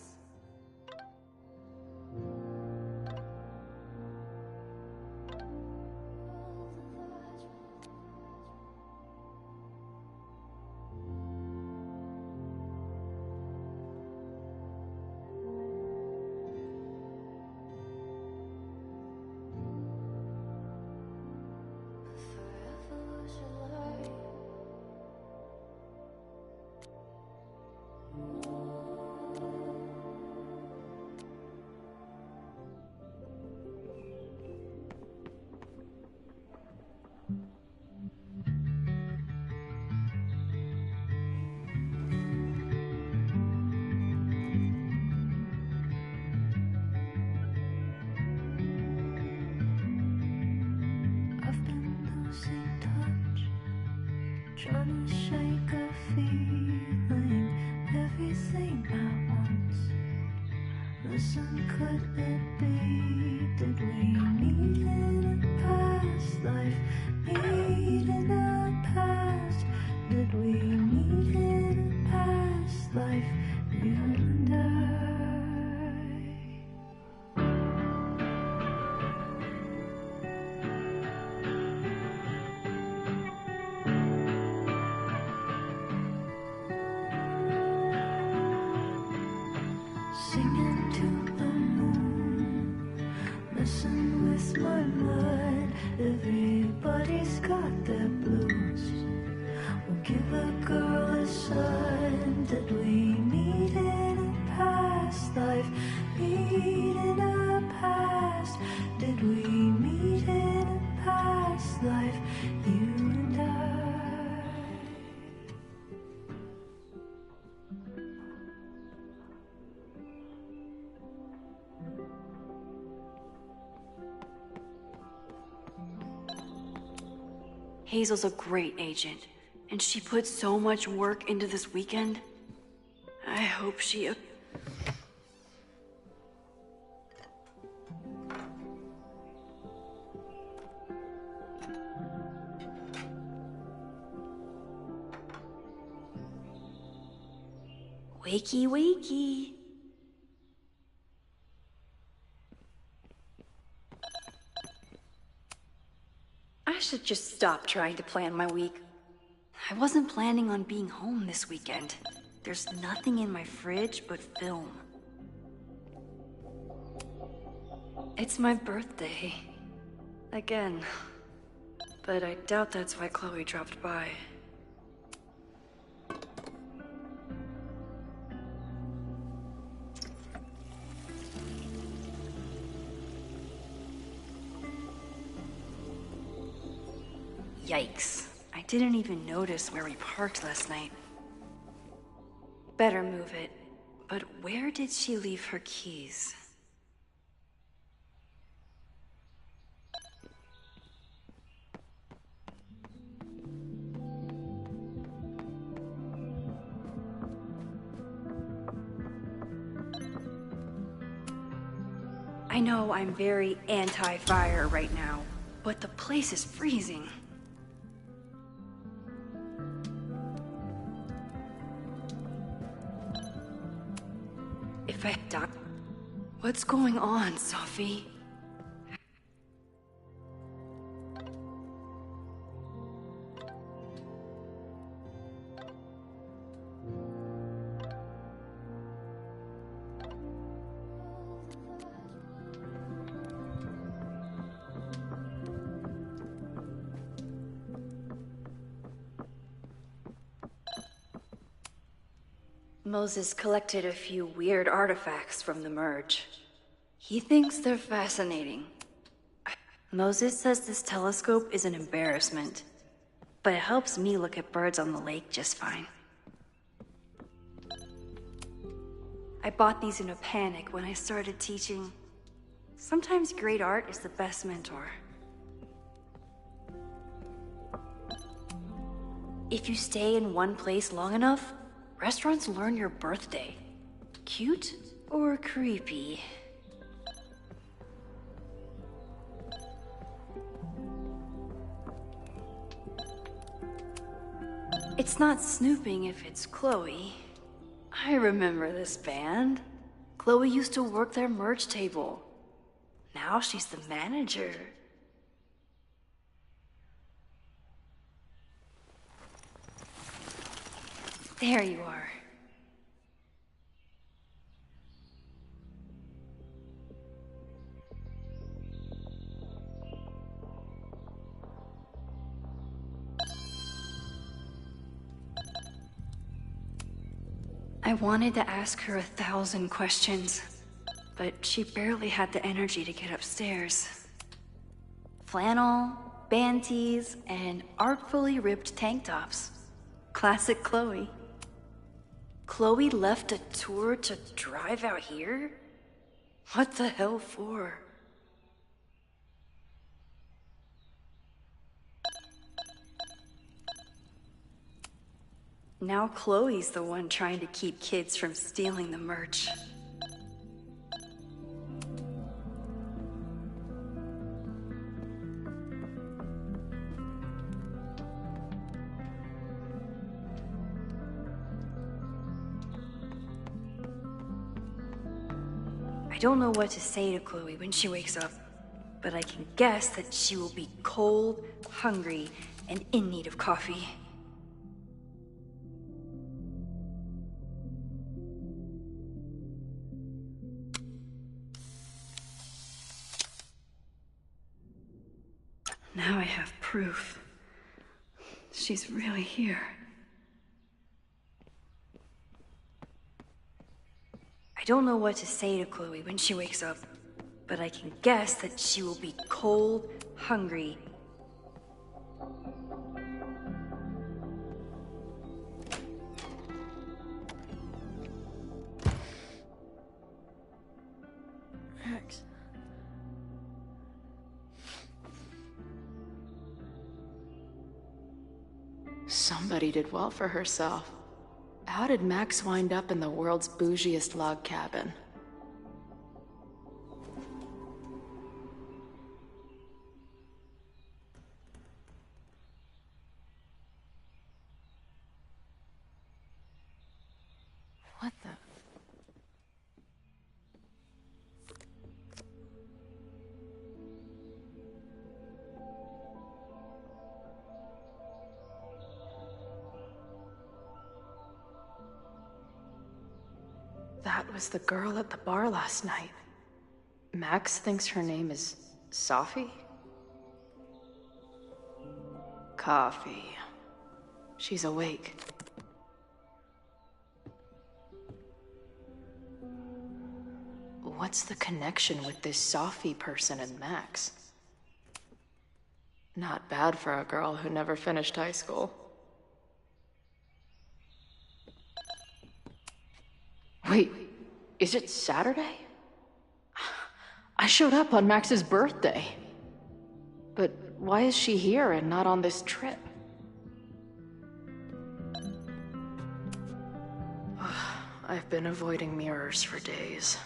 Trying to shake a feeling, everything at once. Listen, could it be? Did we meet in a past life? Meet in a past? Did we meet in a past life? You and I. Singing to the moon, messing with my mind. Everybody's got their blues. We'll give a girl a sign. Did we meet in a past life? Meet in a past? Did we meet in a past life? You and I. Hazel's a great agent, and she put so much work into this weekend. I hope she... Wakey, wakey. I should just stop trying to plan my week. I wasn't planning on being home this weekend. There's nothing in my fridge but film. It's my birthday. Again. But I doubt that's why Chloe dropped by. Yikes. I didn't even notice where we parked last night. Better move it. But where did she leave her keys? I know I'm very anti-fire right now, but the place is freezing. If I die... What's going on, Sophie? Moses collected a few weird artifacts from the merge. He thinks they're fascinating. Moses says this telescope is an embarrassment, but it helps me look at birds on the lake just fine. I bought these in a panic when I started teaching. Sometimes great art is the best mentor. If you stay in one place long enough, restaurants learn your birthday. Cute or creepy? It's not snooping if it's Chloe. I remember this band. Chloe used to work their merch table. Now she's the manager. There you are. I wanted to ask her 1,000 questions, but she barely had the energy to get upstairs. Flannel, band tees, and artfully ripped tank tops. Classic Chloe. Chloe left a tour to drive out here? What the hell for? Now Chloe's the one trying to keep kids from stealing the merch. I don't know what to say to Chloe when she wakes up, but I can guess that she will be cold, hungry, and in need of coffee. Now I have proof. She's really here. I don't know what to say to Chloe when she wakes up, but I can guess that she will be cold, hungry. Max. Somebody did well for herself. How did Max wind up in the world's bougiest log cabin? What the? That was the girl at the bar last night. Max thinks her name is Sophie? Coffee. She's awake. What's the connection with this Sophie person and Max? Not bad for a girl who never finished high school. Wait, is it Saturday? I showed up on Max's birthday. But why is she here and not on this trip? I've been avoiding mirrors for days.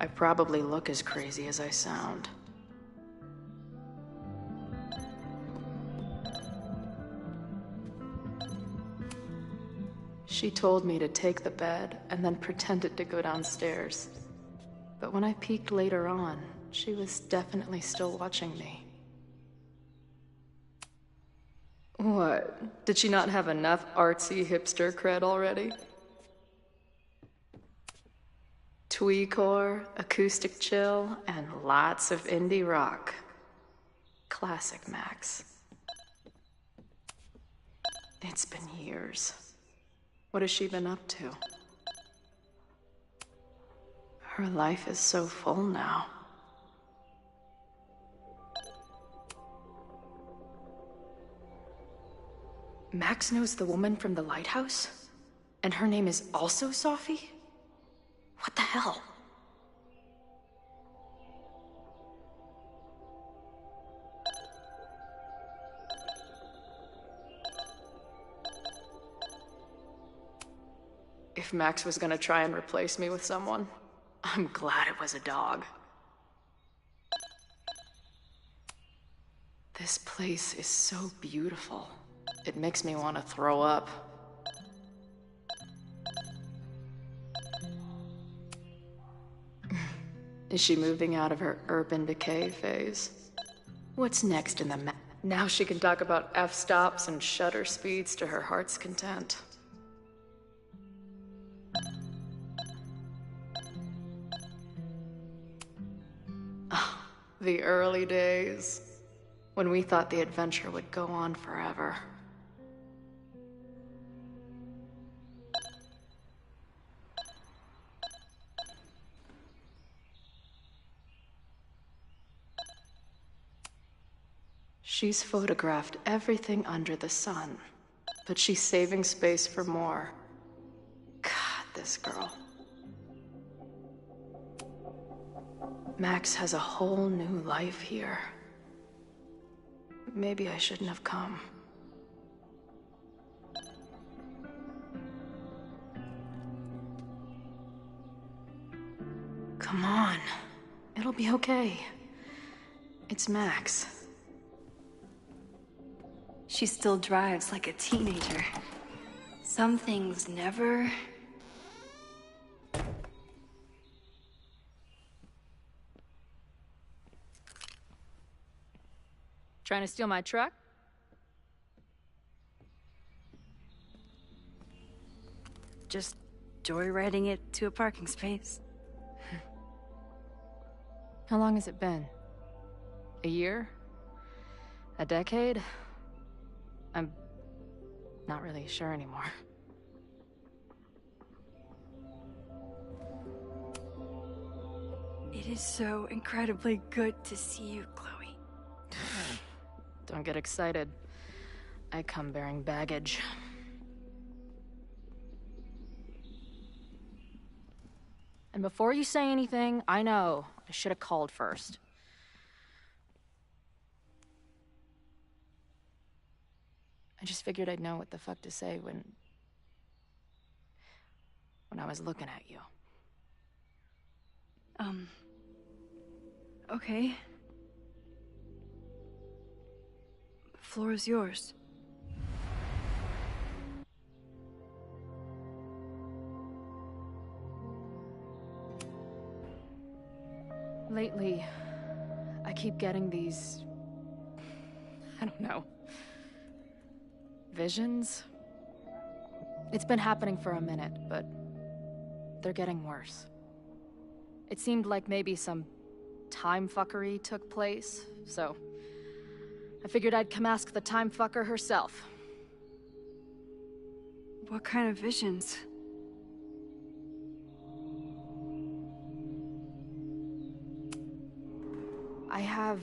I probably look as crazy as I sound. She told me to take the bed and then pretended to go downstairs. But when I peeked later on, she was definitely still watching me. What? Did she not have enough artsy hipster cred already? Tweecore, acoustic chill, and lots of indie rock. Classic Max. It's been years. What has she been up to? Her life is so full now. Max knows the woman from the lighthouse? And her name is also Sophie? What the hell? If Max was gonna try and replace me with someone, I'm glad it was a dog. This place is so beautiful. It makes me want to throw up. Is she moving out of her urban decay phase? What's next in the map? Now she can talk about f-stops and shutter speeds to her heart's content. The early days, when we thought the adventure would go on forever. She's photographed everything under the sun, but she's saving space for more. God, this girl. Max has a whole new life here. Maybe I shouldn't have come. Come on. It'll be okay. It's Max. She still drives like a teenager. Some things never... Trying to steal my truck? Just joyriding it to a parking space. How long has it been? A year? A decade? I'm not really sure anymore. It is so incredibly good to see you, Chloe. Don't get excited. I come bearing baggage. And before you say anything, I know I should have called first. I just figured I'd know what the fuck to say when I was looking at you. Okay. The floor is yours. Lately, I keep getting these... I don't know. Visions? It's been happening for a minute, but they're getting worse. It seemed like maybe some time fuckery took place, so I figured I'd come ask the time fucker herself. What kind of visions? I have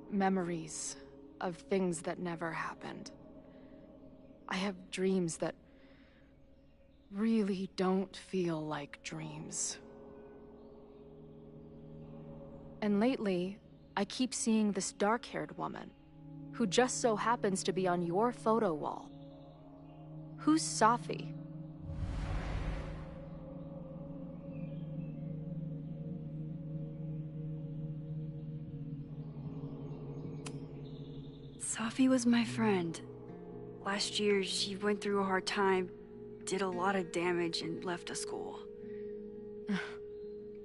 memories of things that never happened. I have dreams that really don't feel like dreams. And lately, I keep seeing this dark-haired woman, who just so happens to be on your photo wall. Who's Sophie? Safi was my friend. Last year, she went through a hard time, did a lot of damage, and left the school.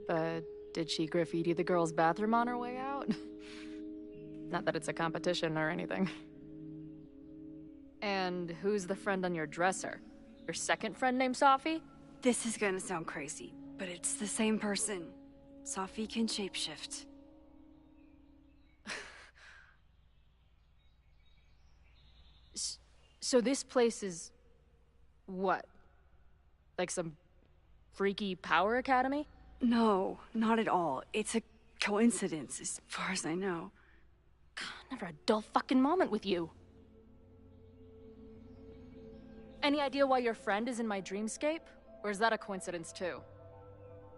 But did she graffiti the girls' bathroom on her way out? Not that it's a competition or anything. And who's the friend on your dresser? Your second friend named Safi? This is gonna sound crazy, but it's the same person. Safi can shapeshift. So this place is... what? Like some freaky power academy? No, not at all. It's a coincidence, as far as I know. God, never a dull fucking moment with you. Any idea why your friend is in my dreamscape? Or is that a coincidence too?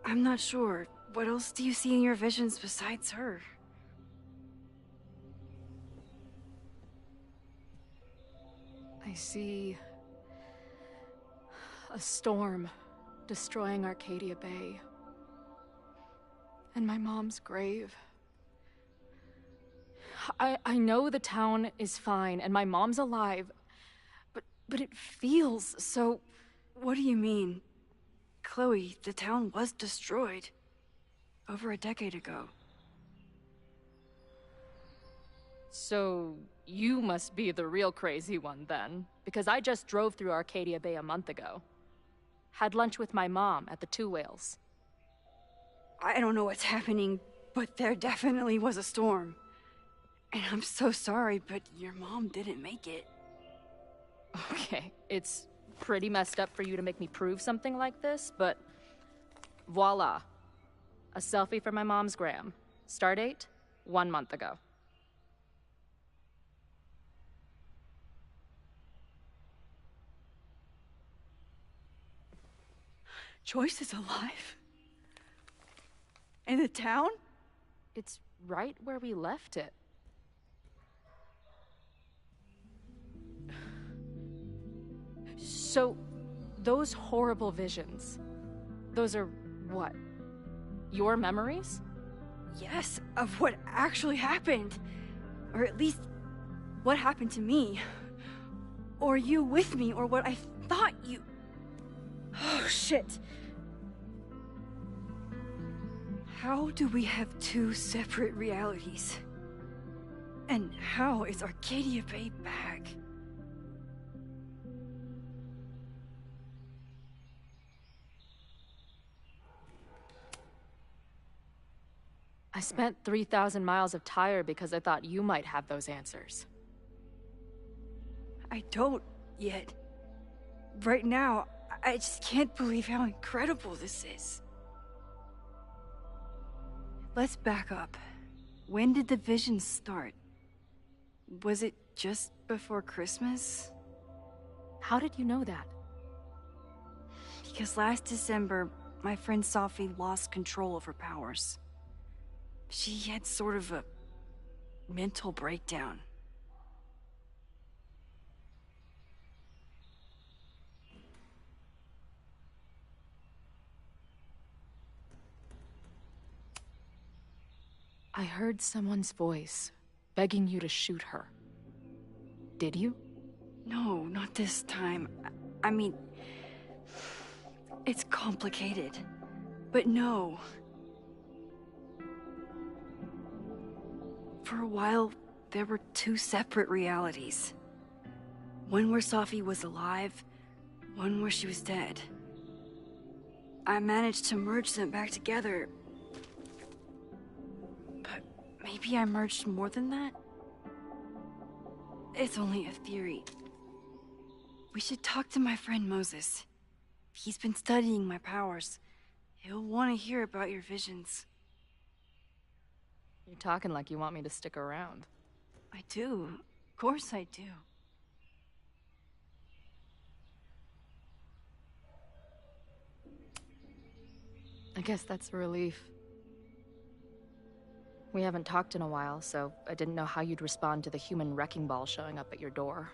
I'm not sure. What else do you see in your visions besides her? I see... a storm destroying Arcadia Bay. And my mom's grave. I know the town is fine and my mom's alive, but it feels so... What do you mean? Chloe, the town was destroyed. Over a decade ago. So, you must be the real crazy one then, because I just drove through Arcadia Bay a month ago. Had lunch with my mom at the Two Whales. I don't know what's happening, but there definitely was a storm. And I'm so sorry, but your mom didn't make it. Okay, it's pretty messed up for you to make me prove something like this, but voila. A selfie for my mom's gram. Stardate, 1 month ago. Joyce is alive? In the town? It's right where we left it. So, those horrible visions, those are what? Your memories? Yes, of what actually happened. Or at least, what happened to me. Or you with me, or what I thought you... Oh, shit. How do we have two separate realities? And how is Arcadia Bay back? I spent 3,000 miles of tire because I thought you might have those answers. I don't yet. Right now, I just can't believe how incredible this is. Let's back up. When did the visions start? Was it just before Christmas? How did you know that? Because last December, my friend Safi lost control of her powers. She had sort of a mental breakdown. I heard someone's voice, begging you to shoot her. Did you? No, not this time. I mean, it's complicated. But no. For a while, there were two separate realities. One where Safi was alive, one where she was dead. I managed to merge them back together. But maybe I merged more than that? It's only a theory. We should talk to my friend Moses. He's been studying my powers. He'll want to hear about your visions. You're talking like you want me to stick around. I do. Of course I do. I guess that's a relief. We haven't talked in a while, so I didn't know how you'd respond to the human wrecking ball showing up at your door.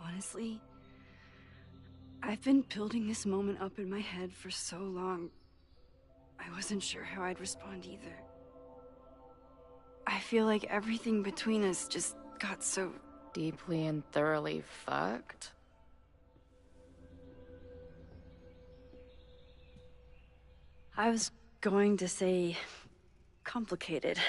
Honestly, I've been building this moment up in my head for so long. I wasn't sure how I'd respond either. I feel like everything between us just got so... Deeply and thoroughly fucked? I was going to say... complicated.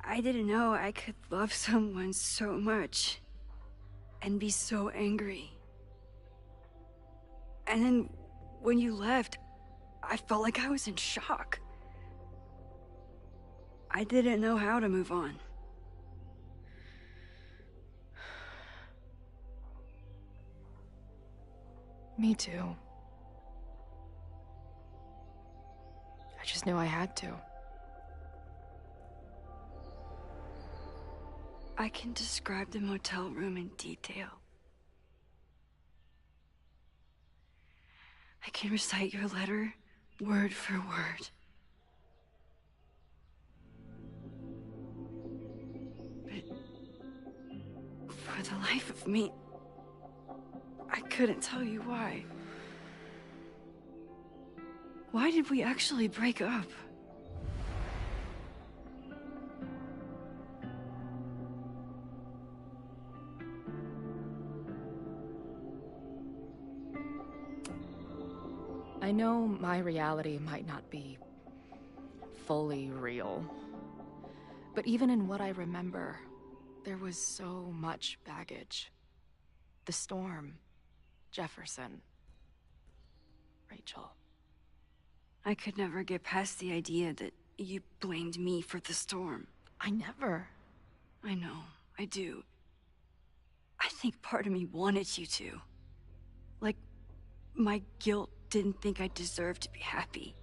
I didn't know I could love someone so much and be so angry. And then when you left, I felt like I was in shock. I didn't know how to move on. Me too. I just knew I had to. I can describe the motel room in detail. I can recite your letter word for word. But for the life of me, I couldn't tell you why. Why did we actually break up? I know my reality might not be fully real, but even in what I remember, there was so much baggage. The storm, Jefferson, Rachel. I could never get past the idea that you blamed me for the storm. I never. I know, I do. I think part of me wanted you to. Like, my guilt didn't think I deserved to be happy.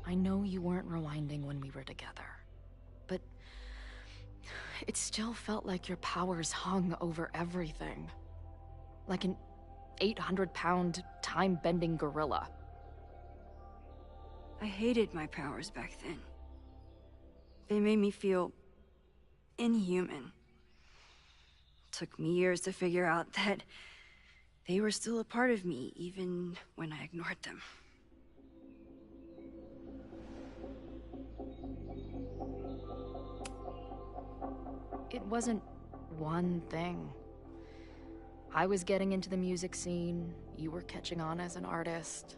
I know you weren't rewinding when we were together, but it still felt like your powers hung over everything. Like an 800-pound, time-bending gorilla. I hated my powers back then. They made me feel inhuman. Took me years to figure out that they were still a part of me, even when I ignored them. It wasn't one thing. I was getting into the music scene, you were catching on as an artist.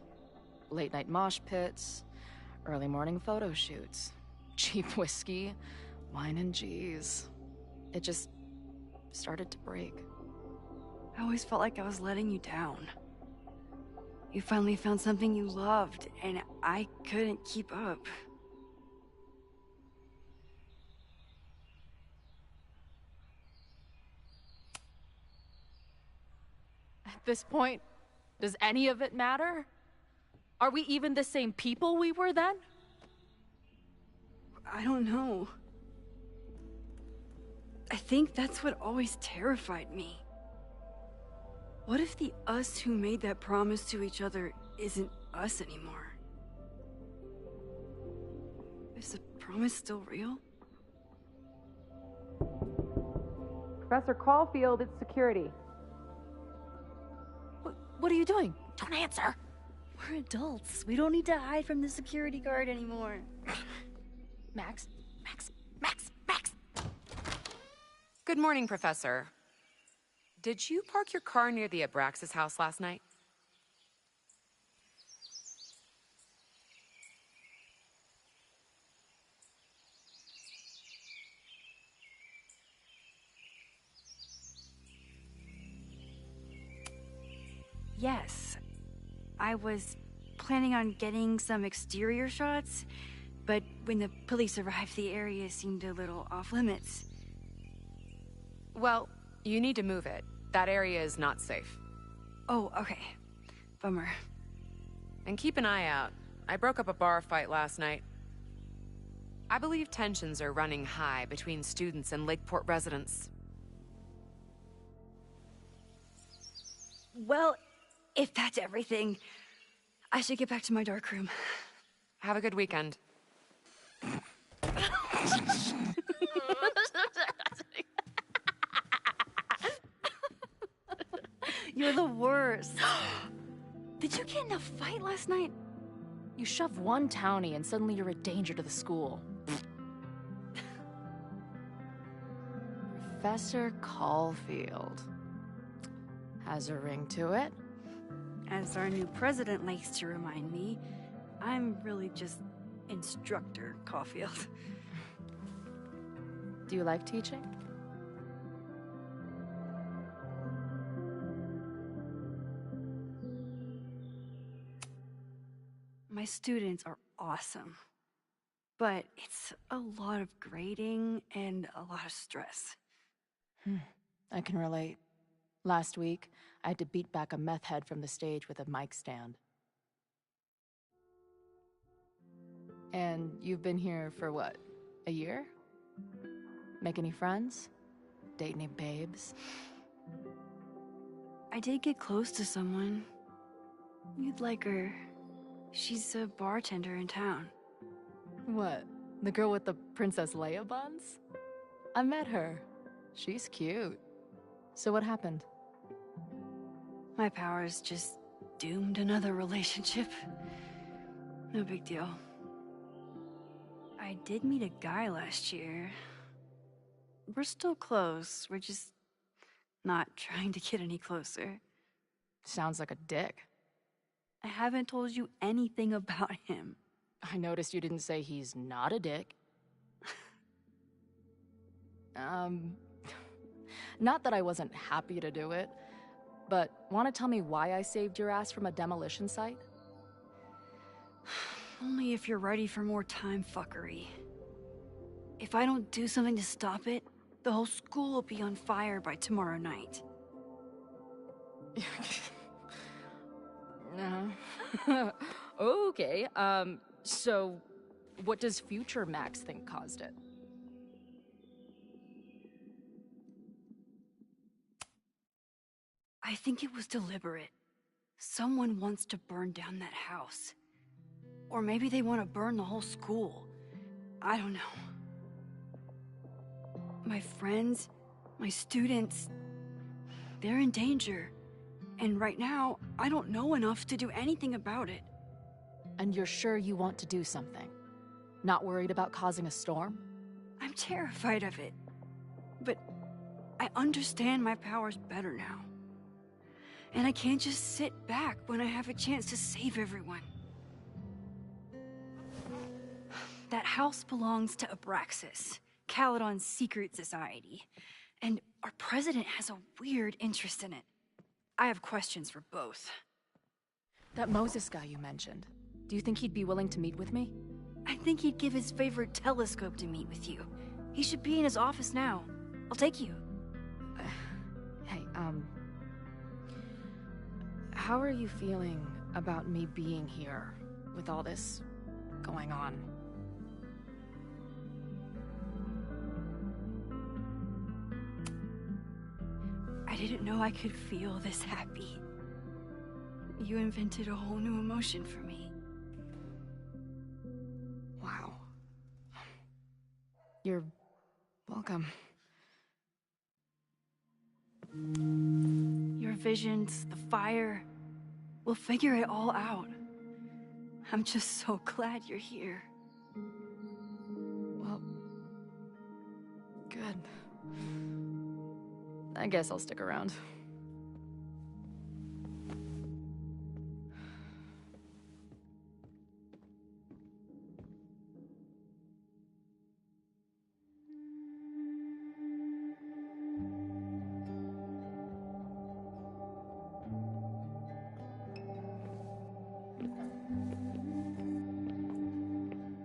Late night mosh pits, early morning photo shoots, cheap whiskey, wine and cheese. It just started to break. I always felt like I was letting you down. You finally found something you loved, and I couldn't keep up. At this point, does any of it matter? Are we even the same people we were then? I don't know. I think that's what always terrified me. What if the us who made that promise to each other isn't us anymore? Is the promise still real? Professor Caulfield, it's security. What are you doing? Don't answer. We're adults. We don't need to hide from the security guard anymore. Max. Good morning, Professor. Did you park your car near the Abraxas house last night? Yes. I was planning on getting some exterior shots, but when the police arrived, the area seemed a little off limits. Well, you need to move it. That area is not safe. Oh, okay. Bummer. And keep an eye out. I broke up a bar fight last night. I believe tensions are running high between students and Lakeport residents. Well, if that's everything, I should get back to my dark room. Have a good weekend. You're the worst. Did you get in a fight last night? You shove one townie and suddenly you're a danger to the school. Professor Caulfield. Has a ring to it. As our new president likes to remind me, I'm really just Instructor Caulfield. Do you like teaching? My students are awesome, but it's a lot of grading and a lot of stress. I can relate. Last week, I had to beat back a meth head from the stage with a mic stand. And you've been here for what, a year? Make any friends? Date any babes? I did get close to someone. You'd like her. She's a bartender in town. What? The girl with the Princess Leia buns? I met her. She's cute. So what happened? My powers just doomed another relationship. No big deal. I did meet a guy last year. We're still close. We're just not trying to get any closer. Sounds like a dick. I haven't told you anything about him. I noticed you didn't say he's not a dick. Not that I wasn't happy to do it, but want to tell me why I saved your ass from a demolition site? Only if you're ready for more time fuckery. If I don't do something to stop it, the whole school will be on fire by tomorrow night. Okay, so what does future Max think caused it? I think it was deliberate. Someone wants to burn down that house. Or maybe they want to burn the whole school. I don't know. My friends, my students, they're in danger. And right now, I don't know enough to do anything about it. And you're sure you want to do something? Not worried about causing a storm? I'm terrified of it. But I understand my powers better now. And I can't just sit back when I have a chance to save everyone. That house belongs to Abraxas, Caledon's secret society. And our president has a weird interest in it. I have questions for both. That Moses guy you mentioned, do you think he'd be willing to meet with me? I think he'd give his favorite telescope to meet with you. He should be in his office now. I'll take you. Hey, how are you feeling about me being here with all this going on? I didn't know I could feel this happy. You invented a whole new emotion for me. Wow. You're welcome. Your visions, the fire, we'll figure it all out. I'm just so glad you're here. Well, good. I guess I'll stick around.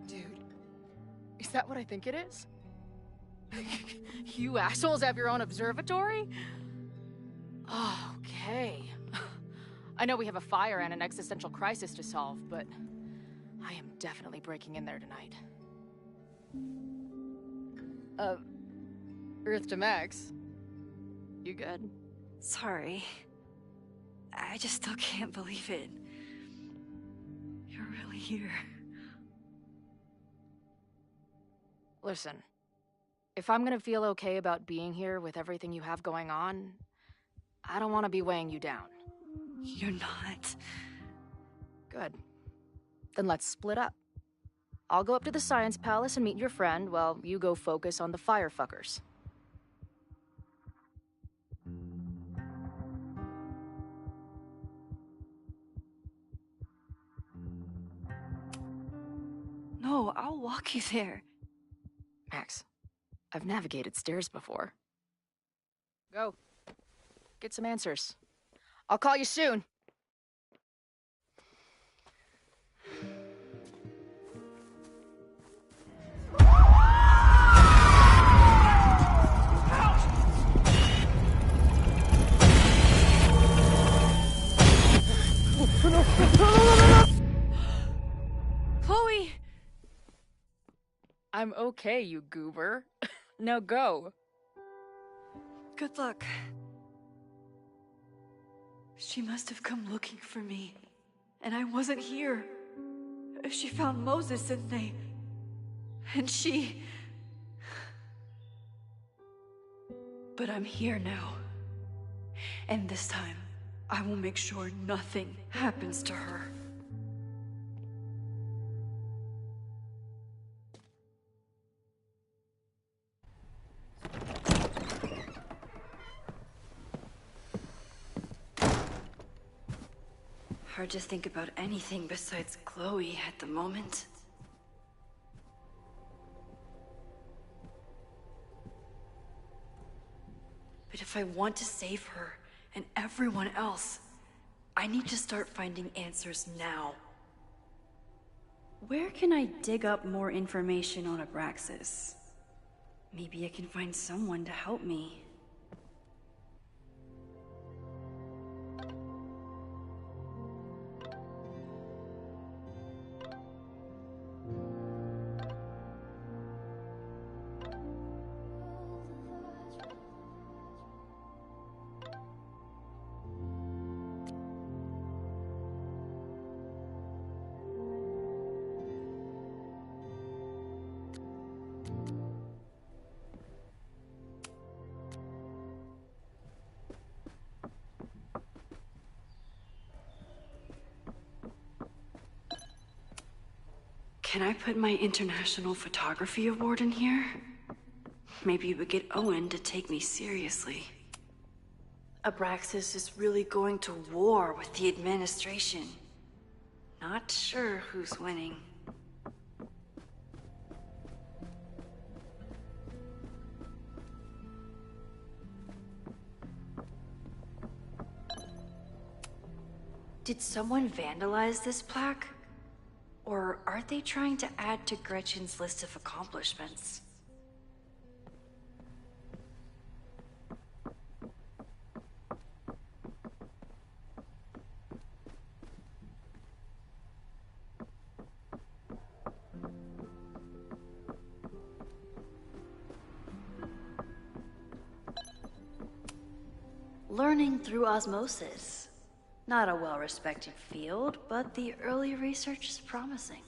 Dude, is that what I think it is? You assholes have your own observatory? Okay. I know we have a fire and an existential crisis to solve, but I am definitely breaking in there tonight. Earth to Max. You good? Sorry. I just still can't believe it. You're really here. Listen, if I'm gonna feel okay about being here with everything you have going on, I don't want to be weighing you down. You're not. Good. Then let's split up. I'll go up to the Science Palace and meet your friend while you go focus on the firefuckers. No, I'll walk you there. Max, I've navigated stairs before. Go. Get some answers. I'll call you soon. Chloe! I'm okay, you goober. Now go. Good luck. She must have come looking for me, and I wasn't here. She found Moses, and she... But I'm here now. And this time, I will make sure nothing happens to her. Hard to think about anything besides Chloe at the moment. But if I want to save her and everyone else, I need to start finding answers now. Where can I dig up more information on Abraxas? Maybe I can find someone to help me. Can I put my International Photography Award in here? Maybe it would get Owen to take me seriously. Abraxas is really going to war with the administration. Not sure who's winning. Did someone vandalize this plaque? Or are they trying to add to Gretchen's list of accomplishments? Learning through osmosis. Not a well-respected field, but the early research is promising.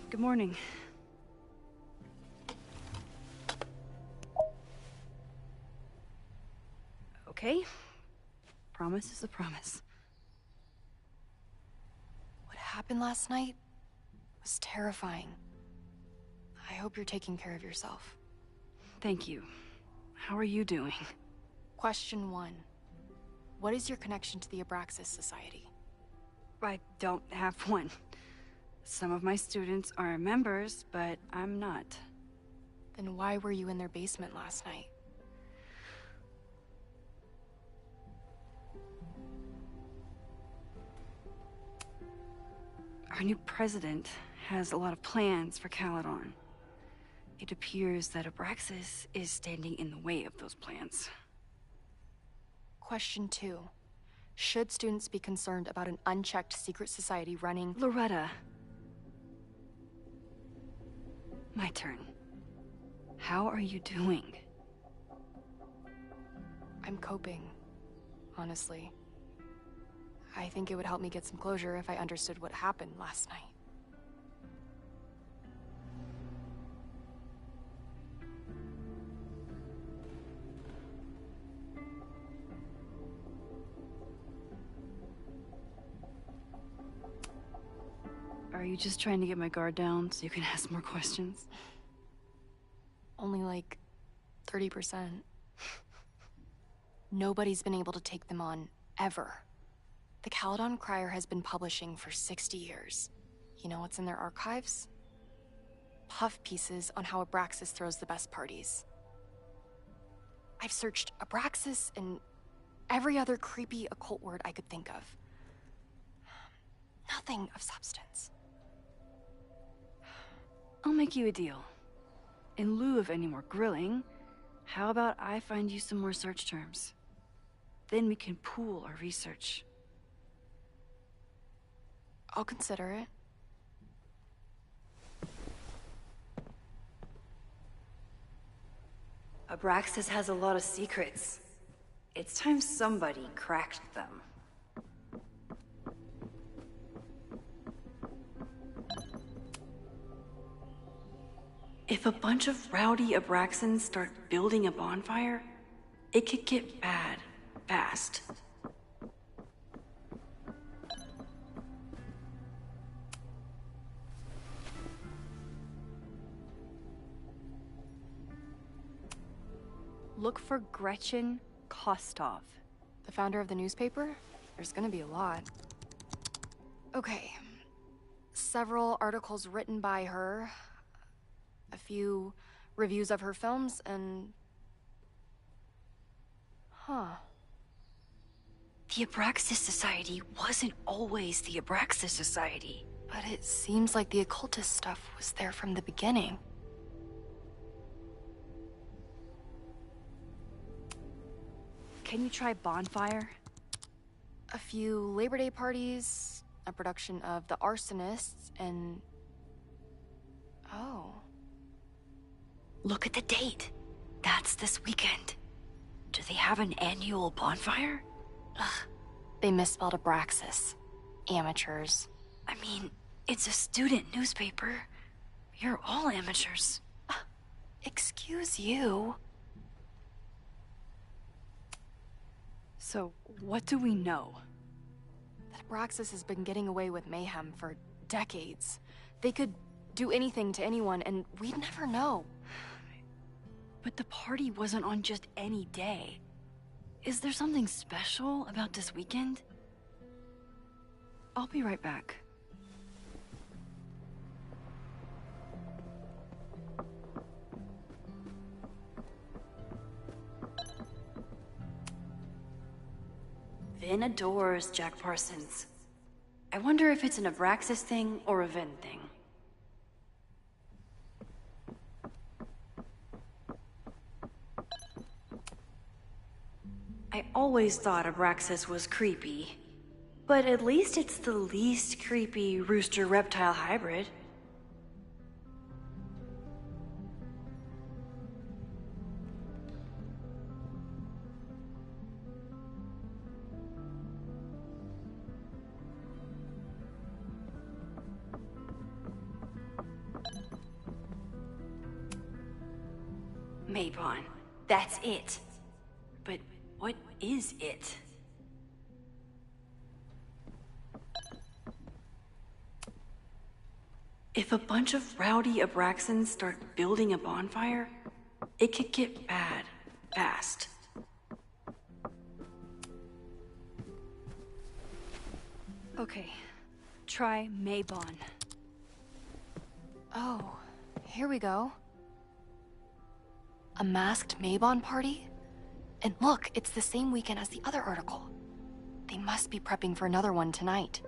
Good morning. Okay. Promise is a promise. What happened last night was terrifying. I hope you're taking care of yourself. Thank you. How are you doing? Question 1. What is your connection to the Abraxas Society? I don't have one. Some of my students are members, but I'm not. Then why were you in their basement last night? Our new president has a lot of plans for Caledon. It appears that Abraxas is standing in the way of those plans. Question 2. Should students be concerned about an unchecked secret society running... Loretta. My turn. How are you doing? I'm coping. honestly. I think it would help me get some closure if I understood what happened last night. Are you just trying to get my guard down so you can ask more questions? Only like 30%. Nobody's been able to take them on, ever. The Caledon Crier has been publishing for 60 years. You know what's in their archives? Puff pieces on how Abraxas throws the best parties. I've searched Abraxas and every other creepy occult word I could think of. Nothing of substance. I'll make you a deal. In lieu of any more grilling, how about I find you some more search terms? Then we can pool our research. I'll consider it. Abraxas has a lot of secrets. It's time somebody cracked them. If a bunch of rowdy Abraxans start building a bonfire, it could get bad, fast. Look for Gretchen Kostov. The founder of the newspaper? There's gonna be a lot. Okay. Several articles written by her. A few reviews of her films, and... Huh. The Abraxas Society wasn't always the Abraxas Society. But it seems like the occultist stuff was there from the beginning. Can you try Bonfire? A few Labor Day parties, a production of The Arsonists, and... Oh. Look at the date. That's this weekend. Do they have an annual bonfire? Ugh. They misspelled Abraxas. Amateurs. I mean, it's a student newspaper. You're all amateurs. Excuse you. So, what do we know? That Abraxas has been getting away with mayhem for decades. They could do anything to anyone, and we'd never know. But the party wasn't on just any day. Is there something special about this weekend? I'll be right back. Vin adores Jack Parsons. I wonder if it's an Abraxas thing or a Vin thing. I always thought Abraxas was creepy, but at least it's the least creepy rooster-reptile hybrid. Mabon, that's it. But what is it? If a bunch of rowdy Abraxans start building a bonfire, it could get bad, fast. Okay, try Mabon. Oh, here we go. A masked Mabon party? And look, it's the same weekend as the other article. They must be prepping for another one tonight.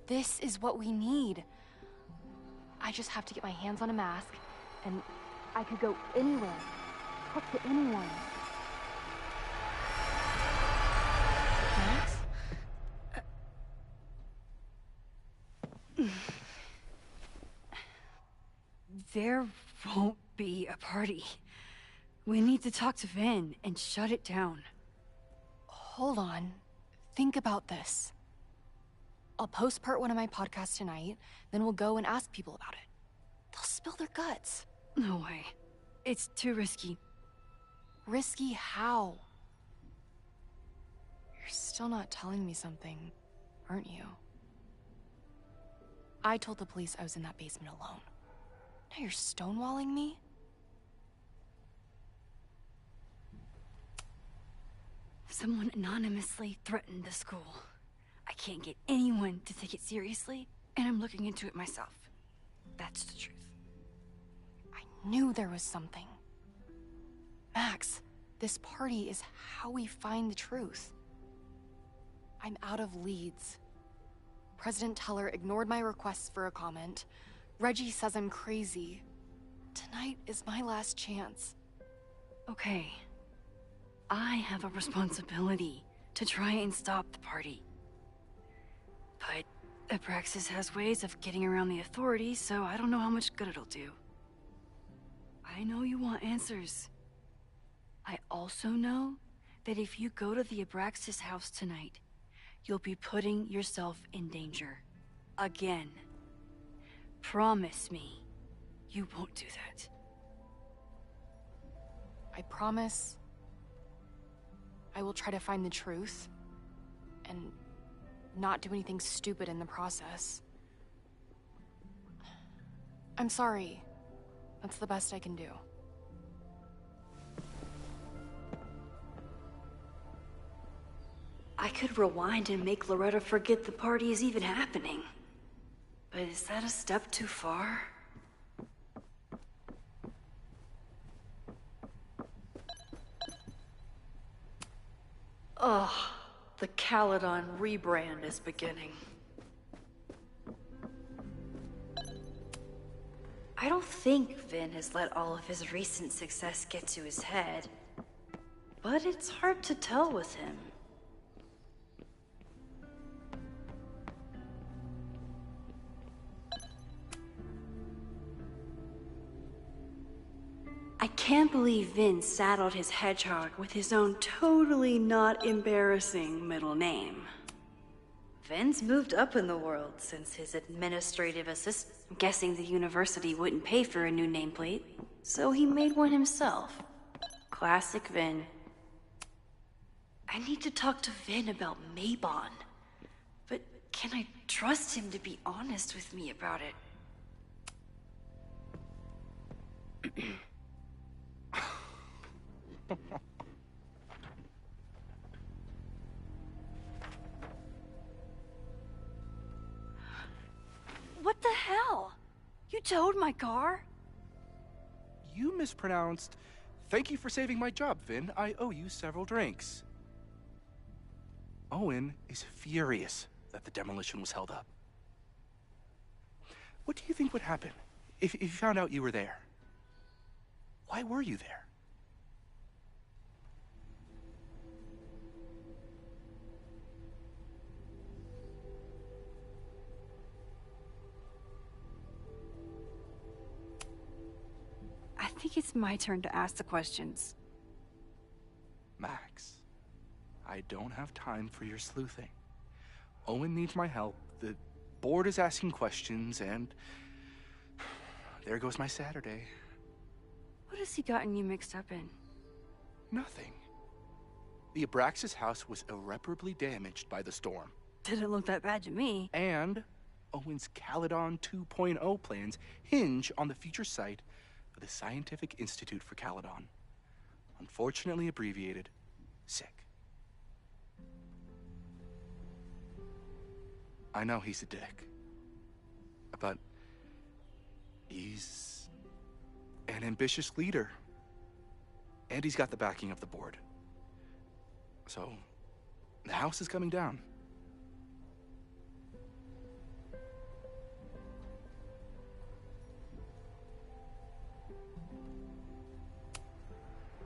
This is what we need. I just have to get my hands on a mask, and I could go anywhere, talk to anyone. Max? There won't be a party. We need to talk to Vin and shut it down. Hold on. Think about this. I'll post part 1 of my podcast tonight, then we'll go and ask people about it. They'll spill their guts. No way. It's too risky. Risky how? You're still not telling me something, aren't you? I told the police I was in that basement alone. Now you're stonewalling me? Someone anonymously threatened the school. I can't get anyone to take it seriously, and I'm looking into it myself. That's the truth. I knew there was something. Max, this party is how we find the truth. I'm out of leads. President Teller ignored my requests for a comment. Reggie says I'm crazy. Tonight is my last chance. Okay. I have a responsibility to try and stop the party. But Abraxas has ways of getting around the authorities, so I don't know how much good it'll do. I know you want answers. I also know that if you go to the Abraxas house tonight, you'll be putting yourself in danger. Again. Promise me you won't do that. I promise I will try to find the truth and not do anything stupid in the process. I'm sorry. That's the best I can do. I could rewind and make Loretta forget the party is even happening. But is that a step too far? Ugh, the Caledon rebrand is beginning. I don't think Vin has let all of his recent success get to his head, but it's hard to tell with him. I can't believe Vin saddled his hedgehog with his own totally not embarrassing middle name. Vin's moved up in the world since his administrative assistant. I'm guessing the university wouldn't pay for a new nameplate, so he made one himself. Classic Vin. I need to talk to Vin about Mabon, but can I trust him to be honest with me about it? What the hell? You towed my car? You mispronounced. Thank you for saving my job, Vin. I owe you several drinks. Owen is furious that the demolition was held up. What do you think would happen if you found out you were there? Why were you there? I think it's my turn to ask the questions. Max, I don't have time for your sleuthing. Owen needs my help, the board is asking questions, and there goes my Saturday. What has he gotten you mixed up in? Nothing. The Abraxas house was irreparably damaged by the storm. Didn't look that bad to me. And Owen's Caledon 2.0 plans hinge on the future site of the Scientific Institute for Caledon. Unfortunately abbreviated, SICK. I know he's a dick, but he's an ambitious leader. And he's got the backing of the board. So, the house is coming down.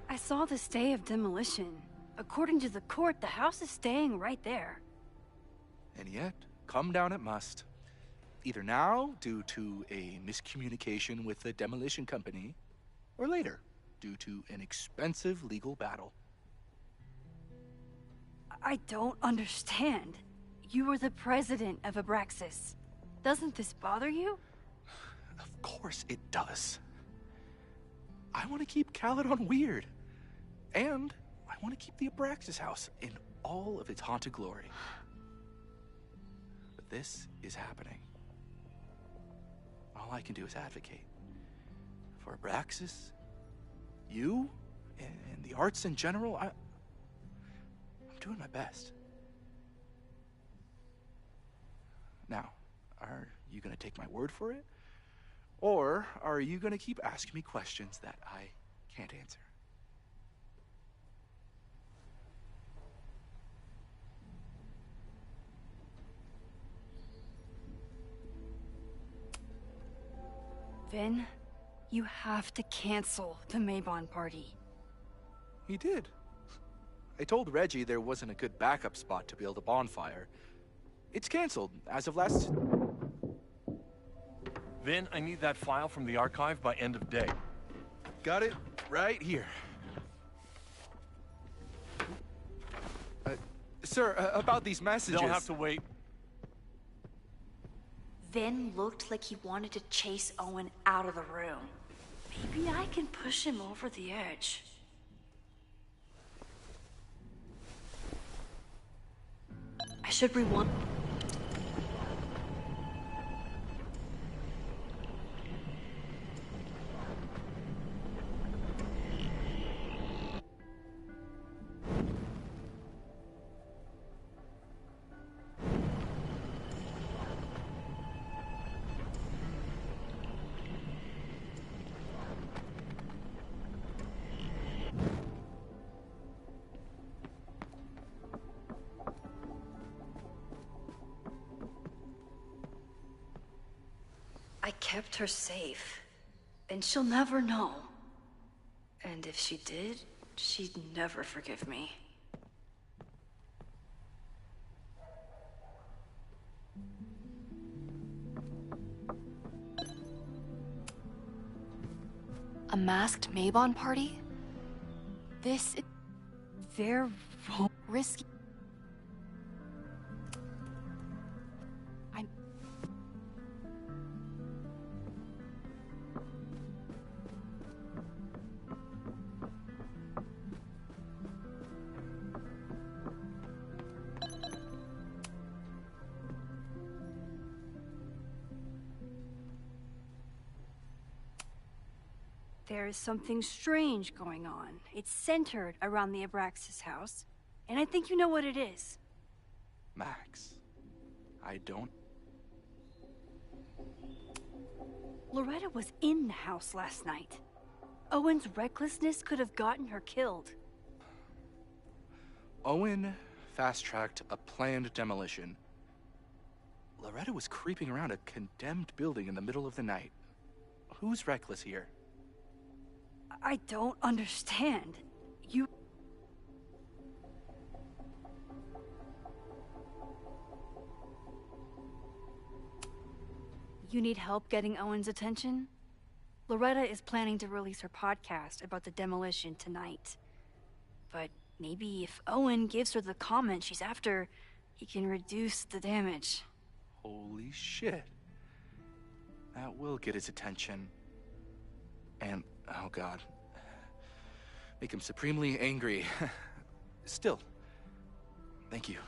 I saw the stay of demolition. According to the court, the house is staying right there. And yet, come down it must. Either now, due to a miscommunication with the demolition company, or later, due to an expensive legal battle. I don't understand. You were the president of Abraxas. Doesn't this bother you? Of course it does. I want to keep Caledon weird. And I want to keep the Abraxas house in all of its haunted glory. But this is happening. All I can do is advocate. For Abraxas, you, and the arts in general, I'm doing my best. Now, are you gonna take my word for it? Or are you gonna keep asking me questions that I can't answer? Vin, you have to cancel the Mabon party. He did. I told Reggie there wasn't a good backup spot to build a bonfire. It's canceled as of last... Vin, I need that file from the archive by end of day. Got it right here. Sir, about these messages... They'll have to wait. Vin looked like he wanted to chase Owen out of the room. Maybe I can push him over the edge. I should rewind. I kept her safe, and she'll never know. And if she did, she'd never forgive me. A masked Mabon party? This is... They're risky. There is something strange going on. It's centered around the Abraxas house, and I think you know what it is. Max, I don't... Loretta was in the house last night. Owen's recklessness could have gotten her killed. Owen fast-tracked a planned demolition. Loretta was creeping around a condemned building in the middle of the night. Who's reckless here? I don't understand. You... You need help getting Owen's attention? Loretta is planning to release her podcast about the demolition tonight. But maybe if Owen gives her the comment she's after, he can reduce the damage. Holy shit. That will get his attention. And, oh god. Make him supremely angry. Still, thank you.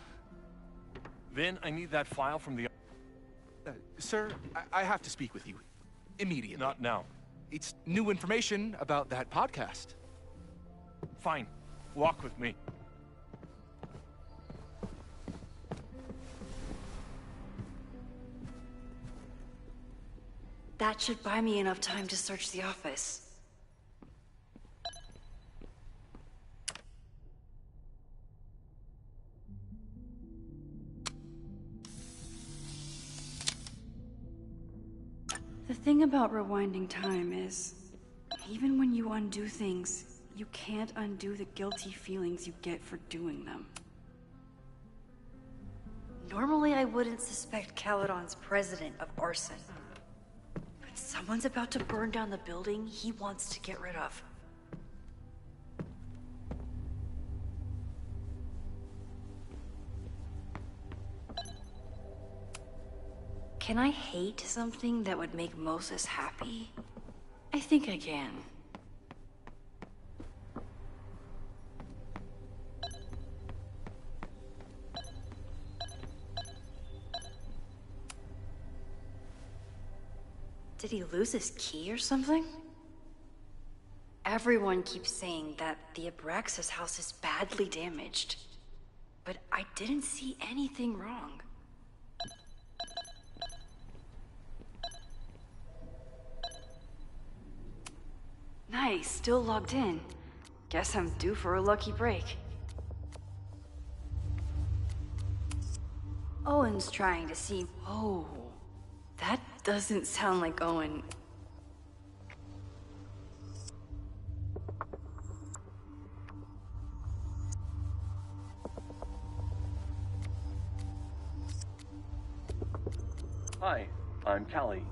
Vin, I need that file from the... Sir, I have to speak with you. Immediately. Not now. It's new information about that podcast. Fine. Walk with me. That should buy me enough time to search the office. The thing about rewinding time is, even when you undo things, you can't undo the guilty feelings you get for doing them. Normally I wouldn't suspect Caledon's president of arson. But someone's about to burn down the building he wants to get rid of. Can I hate something that would make Moses happy? I think I can. Did he lose his key or something? Everyone keeps saying that the Abraxas house is badly damaged. But I didn't see anything wrong. Nice, still logged in. Guess I'm due for a lucky break. Owen's trying to see... Oh, that doesn't sound like Owen. Hi, I'm Callie.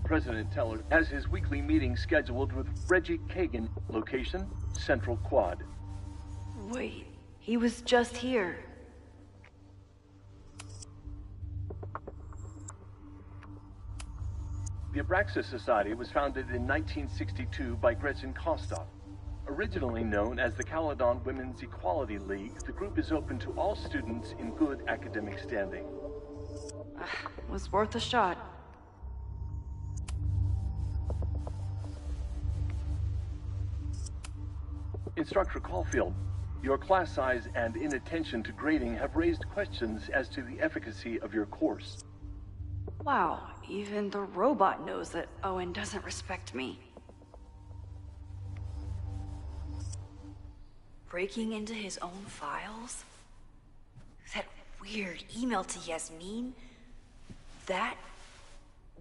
President Teller has his weekly meeting scheduled with Reggie Kagan. Location, Central Quad. Wait, he was just here. The Abraxas Society was founded in 1962 by Gretchen Kostov. Originally known as the Caledon Women's Equality League, the group is open to all students in good academic standing. Was worth a shot. Instructor Caulfield, your class size and inattention to grading have raised questions as to the efficacy of your course. Wow, even the robot knows that Owen doesn't respect me. Breaking into his own files? That weird email to Yasmin? That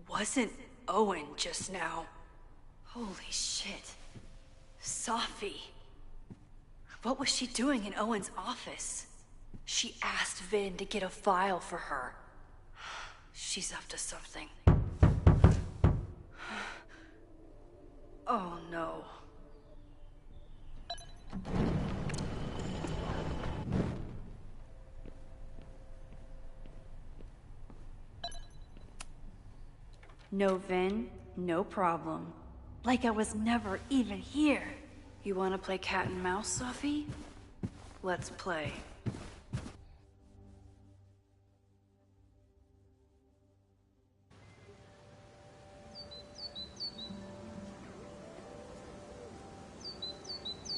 wasn't Owen just now. Holy shit. Safi. What was she doing in Owen's office? She asked Vin to get a file for her. She's up to something. Oh no. No Vin, no problem. Like I was never even here. You wanna play cat and mouse, Safi? Let's play.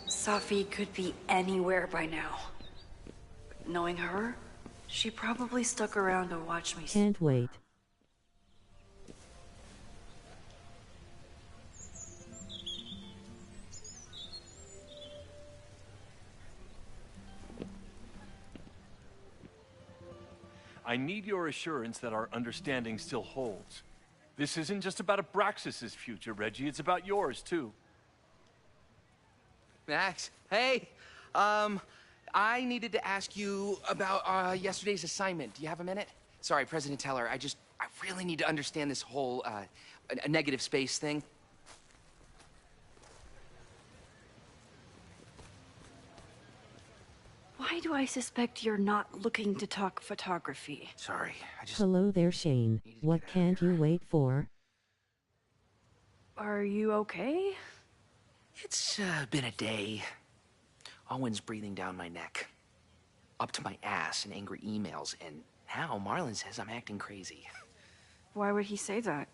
Safi could be anywhere by now. Knowing her, she probably stuck around to watch me. Can't wait. I need your assurance that our understanding still holds. This isn't just about Abraxas' future, Reggie. It's about yours, too. Max, hey. I needed to ask you about yesterday's assignment. Do you have a minute? Sorry, President Teller, I really need to understand this whole a negative space thing. Why do I suspect you're not looking to talk photography? Sorry, I just... Hello there, Shane. What can't you wait for? Are you okay? It's been a day. Owen's breathing down my neck. Up to my ass in angry emails, and now Marlon says I'm acting crazy. Why would he say that?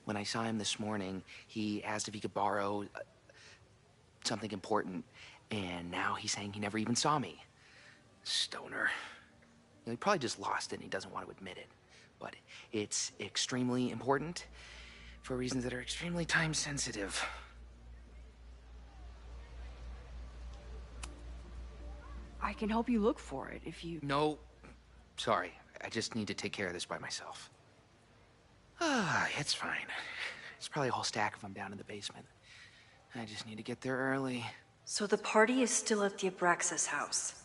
When I saw him this morning, he asked if he could borrow something important, and now he's saying he never even saw me. Stoner. He probably just lost it and he doesn't want to admit it. But it's extremely important for reasons that are extremely time sensitive. I can help you look for it if you... No. Sorry. I just need to take care of this by myself. It's fine. It's probably a whole stack if I'm down in the basement. I just need to get there early. So the party is still at the Abraxas house.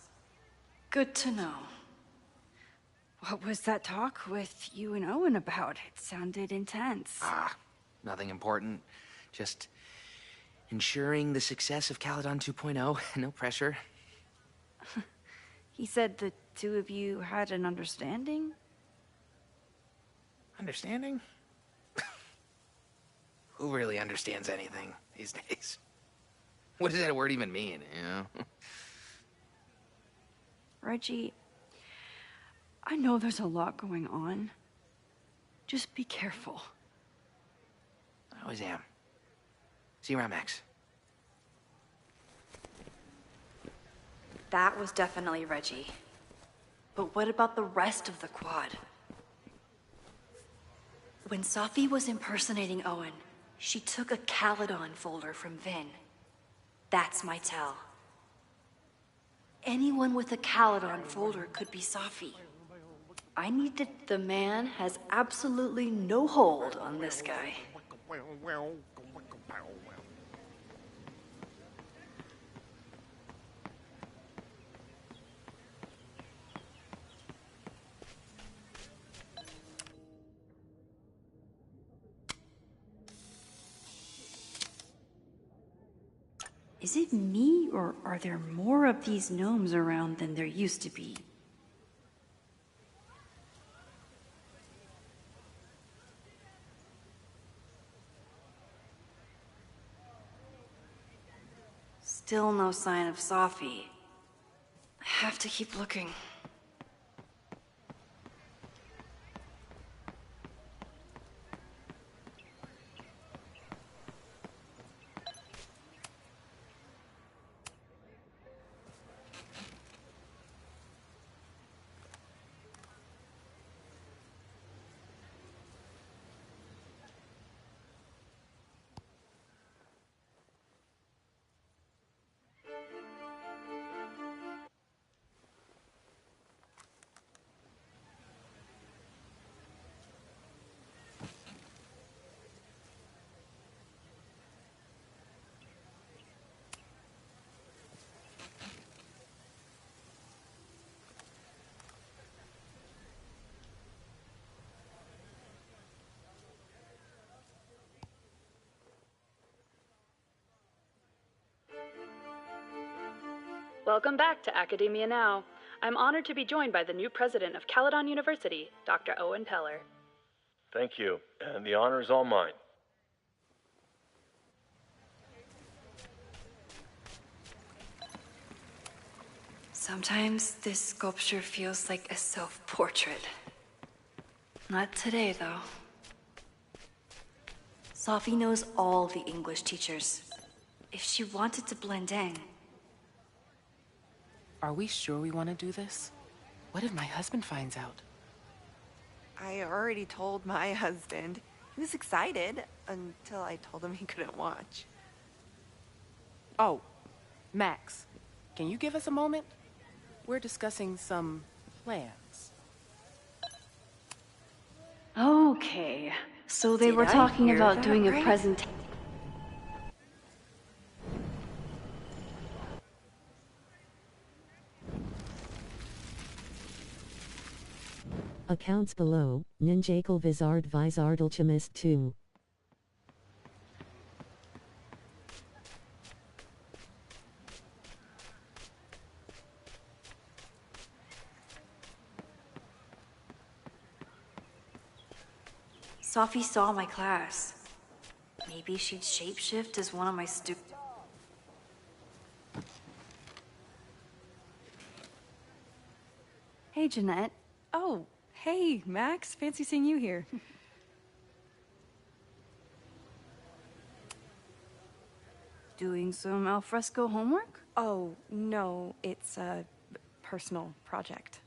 Good to know. What was that talk with you and Owen about? It sounded intense. Nothing important. Just ensuring the success of Caledon 2.0. No pressure. He said the two of you had an understanding? Understanding? Who really understands anything these days? What does that word even mean, you know? Reggie, I know there's a lot going on. Just be careful. I always am. See you around, Max. That was definitely Reggie. But what about the rest of the quad? When Safi was impersonating Owen, she took a Caledon folder from Vin. That's my tell. Anyone with a Caledon folder could be Safi. The man has absolutely no hold on this guy. Is it me, or are there more of these gnomes around than there used to be? Still no sign of Safi. I have to keep looking. Welcome back to Academia Now. I'm honored to be joined by the new president of Caledon University, Dr. Owen Peller. Thank you, and the honor is all mine. Sometimes this sculpture feels like a self-portrait. Not today, though. Safi knows all the English teachers. If she wanted to blend in... Are we sure we want to do this? What if my husband finds out? I already told my husband. He was excited until I told him he couldn't watch. Oh, Max, can you give us a moment? We're discussing some plans. Okay, so they Did were I talking hear about that doing a right? presentation. Accounts below, Ninjakel Vizard Vizard Alchemist 2. Safi saw my class. Maybe she'd shapeshift as one of my students. Hey, Jeanette. Oh, hey, Max. Fancy seeing you here. Doing some alfresco homework? Oh, no, it's a personal project.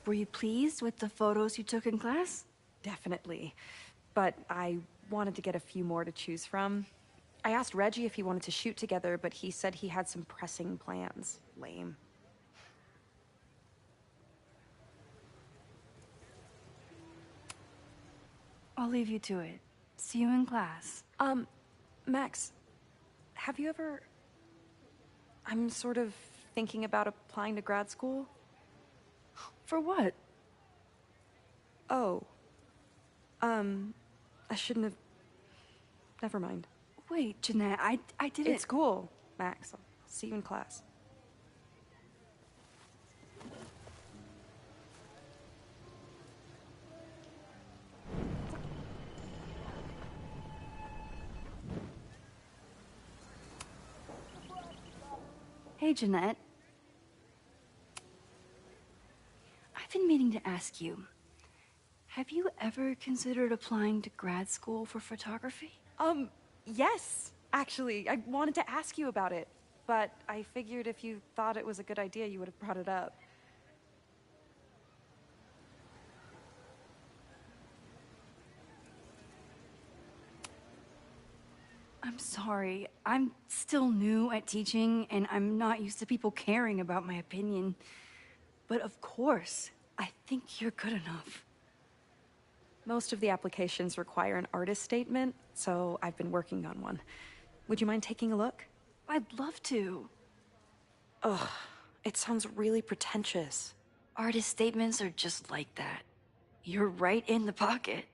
Were you pleased with the photos you took in class? Definitely. But I wanted to get a few more to choose from. I asked Reggie if he wanted to shoot together, but he said he had some pressing plans. Lame. I'll leave you to it. See you in class. Max, have you ever... I'm sort of thinking about applying to grad school. For what? Oh. I shouldn't have... Never mind. Wait, Jeanette, I didn't... It's cool, Max. I'll see you in class. Hey, Jeanette. I've been meaning to ask you, have you ever considered applying to grad school for photography? Yes, actually. I wanted to ask you about it, but I figured if you thought it was a good idea, you would have brought it up. I'm sorry. I'm still new at teaching, and I'm not used to people caring about my opinion. But of course, I think you're good enough. Most of the applications require an artist statement, so I've been working on one. Would you mind taking a look? I'd love to. Ugh, it sounds really pretentious. Artist statements are just like that. You're right in the pocket.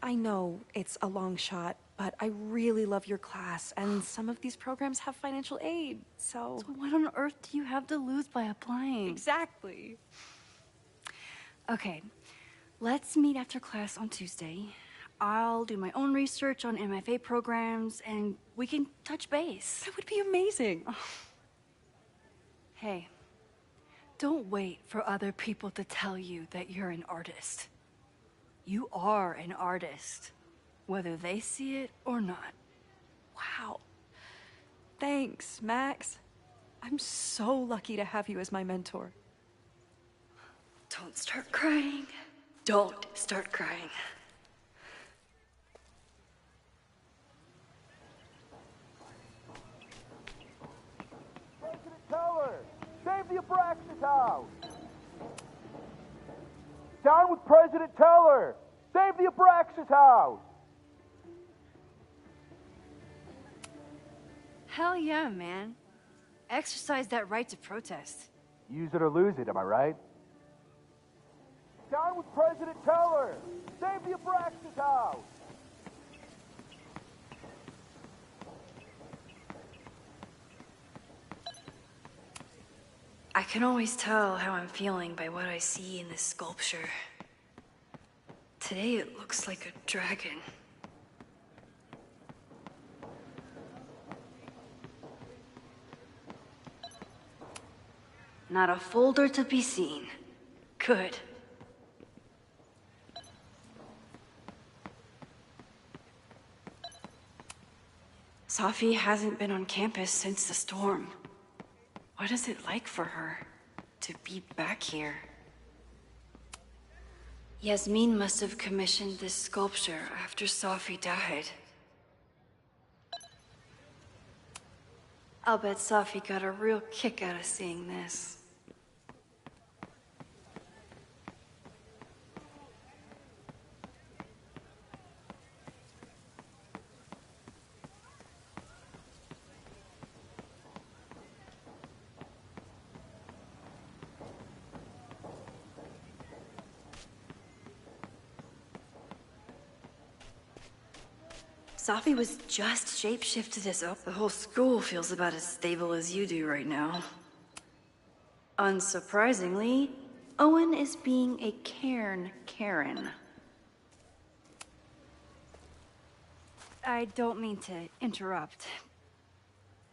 I know it's a long shot, but I really love your class, and some of these programs have financial aid, so... So what on earth do you have to lose by applying? Exactly. Okay, let's meet after class on Tuesday. I'll do my own research on MFA programs, and we can touch base. That would be amazing. Hey, don't wait for other people to tell you that you're an artist. You are an artist, whether they see it or not. Wow. Thanks, Max. I'm so lucky to have you as my mentor. Don't start crying. Don't start crying. President Teller, save the Abraxas house! Down with President Teller! Save the Abraxas house! Hell yeah, man. Exercise that right to protest. Use it or lose it, am I right? Down with President Teller! Save the Abraxas house! I can always tell how I'm feeling by what I see in this sculpture. Today it looks like a dragon. Not a folder to be seen. Good. Safi hasn't been on campus since the storm. What is it like for her to be back here? Yasmin must have commissioned this sculpture after Safi died. I'll bet Safi got a real kick out of seeing this. Safi was just shapeshifted as up. The whole school feels about as stable as you do right now. Unsurprisingly, Owen is being a cairn Karen. I don't mean to interrupt.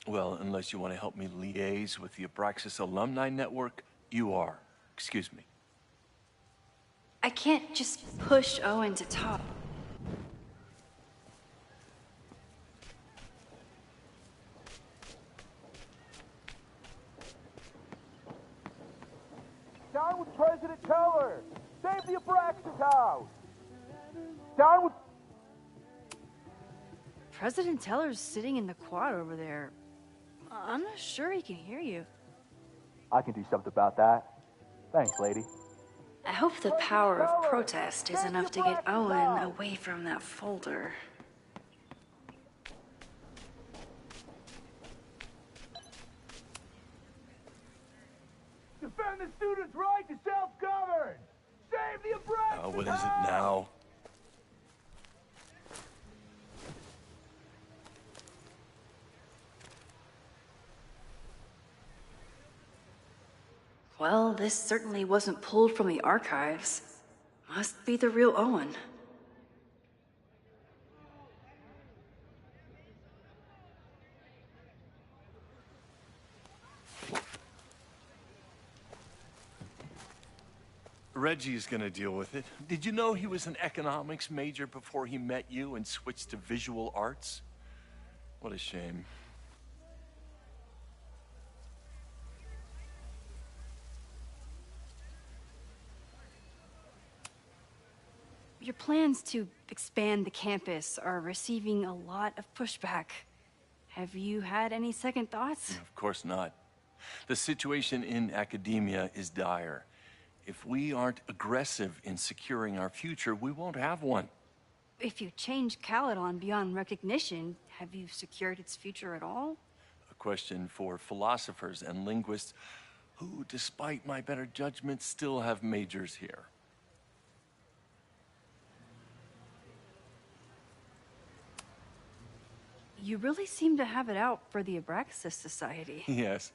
Well, unless you want to help me liaise with the Abraxas Alumni Network, you are. Excuse me. I can't just push Owen to talk. Down with President Teller! Save the Abraxas house! Down with... President Teller's sitting in the quad over there. I'm not sure he can hear you. I can do something about that. Thanks, lady. I hope the power of protest is enough to get Owen away from that folder. Defend the students' right to self-govern! Save the Abraxas! What is it now? Well, this certainly wasn't pulled from the archives. Must be the real Owen. Reggie's gonna deal with it. Did you know he was an economics major before he met you and switched to visual arts? What a shame. Your plans to expand the campus are receiving a lot of pushback. Have you had any second thoughts? Of course not. The situation in academia is dire. If we aren't aggressive in securing our future, we won't have one. If you change Caledon beyond recognition, have you secured its future at all? A question for philosophers and linguists who, despite my better judgment, still have majors here. You really seem to have it out for the Abraxas Society. Yes.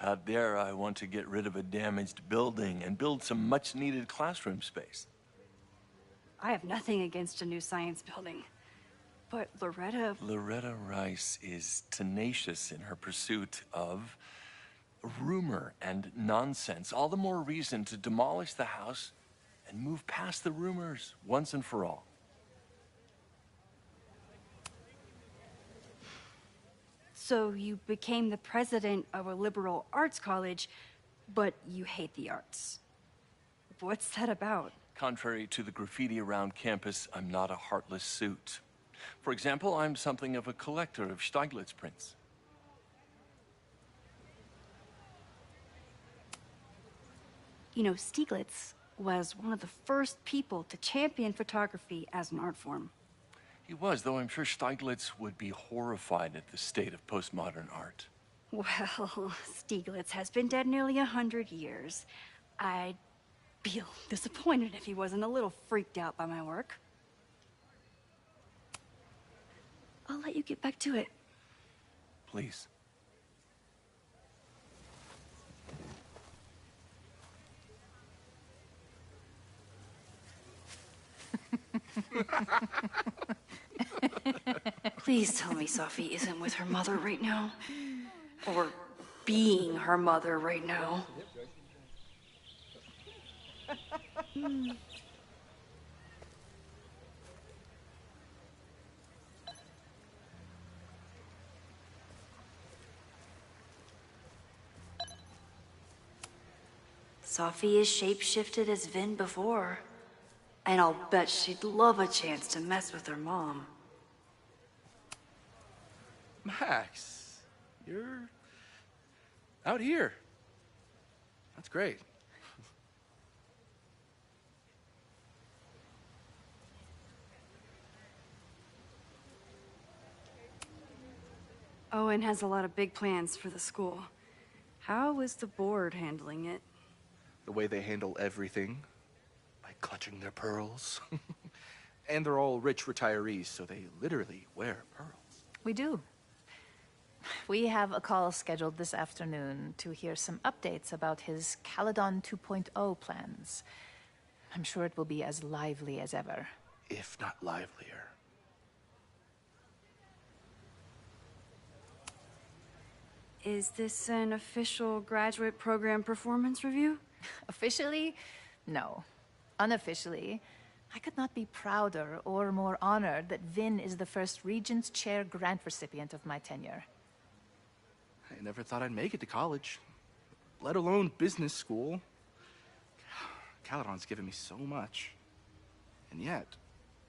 Out there, I want to get rid of a damaged building and build some much-needed classroom space. I have nothing against a new science building. But Loretta... Loretta Rice is tenacious in her pursuit of rumor and nonsense. All the more reason to demolish the house and move past the rumors once and for all. So you became the president of a liberal arts college, but you hate the arts. What's that about? Contrary to the graffiti around campus, I'm not a heartless suit. For example, I'm something of a collector of Stieglitz prints. You know, Stieglitz was one of the first people to champion photography as an art form. He was, though I'm sure Stieglitz would be horrified at the state of postmodern art. Well, Stieglitz has been dead nearly 100 years. I'd be disappointed if he wasn't a little freaked out by my work. I'll let you get back to it. Please. Please tell me Sophie isn't with her mother right now. Or being her mother right now. Sophie is shapeshifted as Vin before. And I'll bet she'd love a chance to mess with her mom. Max, you're out here. That's great. Owen has a lot of big plans for the school. How is the board handling it? The way they handle everything, by clutching their pearls. And they're all rich retirees, so they literally wear pearls. We do. We have a call scheduled this afternoon to hear some updates about his Caledon 2.0 plans. I'm sure it will be as lively as ever. If not livelier. Is this an official graduate program performance review? Officially, no. Unofficially, I could not be prouder or more honored that Vin is the first Regents Chair grant recipient of my tenure. I never thought I'd make it to college, let alone business school. Caledon's given me so much. And yet,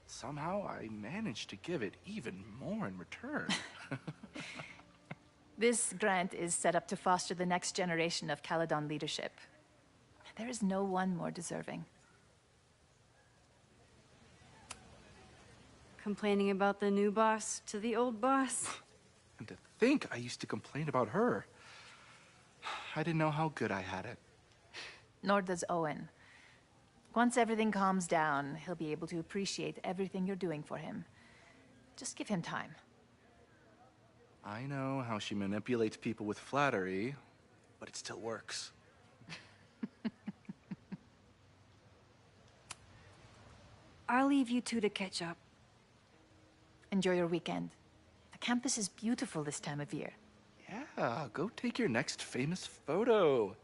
somehow I managed to give it even more in return. This grant is set up to foster the next generation of Caledon leadership. There is no one more deserving. Complaining about the new boss to the old boss? And to think I used to complain about her. I didn't know how good I had it. Nor does Owen. Once everything calms down, he'll be able to appreciate everything you're doing for him. Just give him time. I know how she manipulates people with flattery, but it still works. I'll leave you two to catch up. Enjoy your weekend. The campus is beautiful this time of year. Yeah, go take your next famous photo.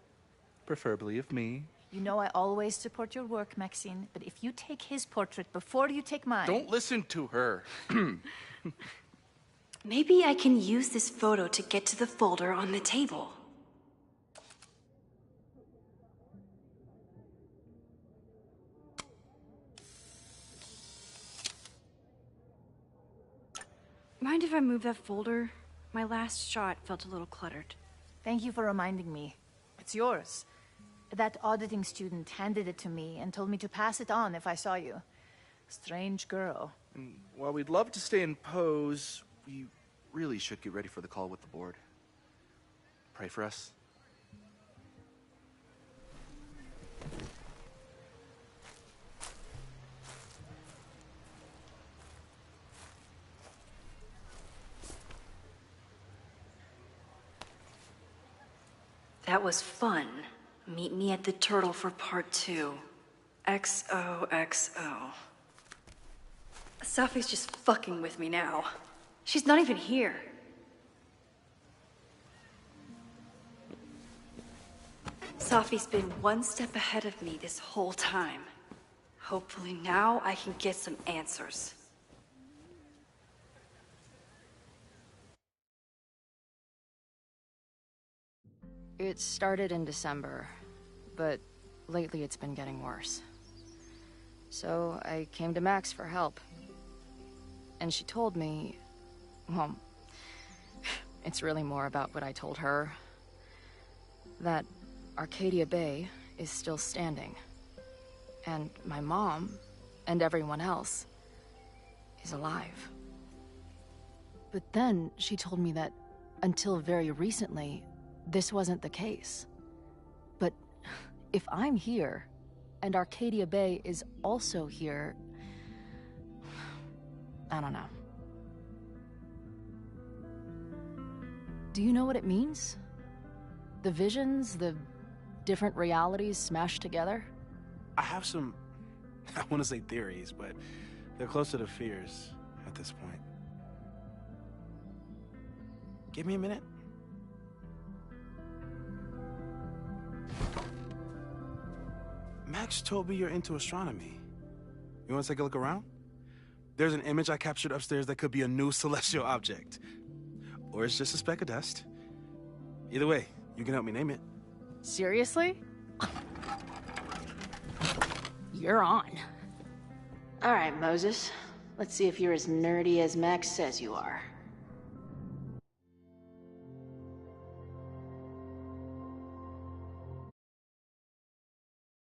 Preferably of me. You know I always support your work, Maxine, but if you take his portrait before you take mine... Don't listen to her. Maybe I can use this photo to get to the folder on the table. Mind if I move that folder? My last shot felt a little cluttered. Thank you for reminding me. It's yours. That auditing student handed it to me and told me to pass it on if I saw you. Strange girl. And while we'd love to stay in pose, we really should get ready for the call with the board. Pray for us. That was fun. Meet me at the Turtle for part 2. XOXO. Safi's just fucking with me now. She's not even here. Safi's been one step ahead of me this whole time. Hopefully now I can get some answers. It started in December, but lately it's been getting worse. So I came to Max for help. And she told me, well, it's really more about what I told her, that Arcadia Bay is still standing. And my mom, and everyone else, is alive. But then she told me that until very recently, this wasn't the case. But if I'm here, and Arcadia Bay is also here, I don't know. Do you know what it means? The visions, the different realities smashed together? I have some, I want to say theories, but they're closer to fears at this point. Give me a minute. Max told me you're into astronomy. You want to take a look around? There's an image I captured upstairs that could be a new celestial object. Or it's just a speck of dust. Either way, you can help me name it. Seriously? You're on. All right, Moses. Let's see if you're as nerdy as Max says you are.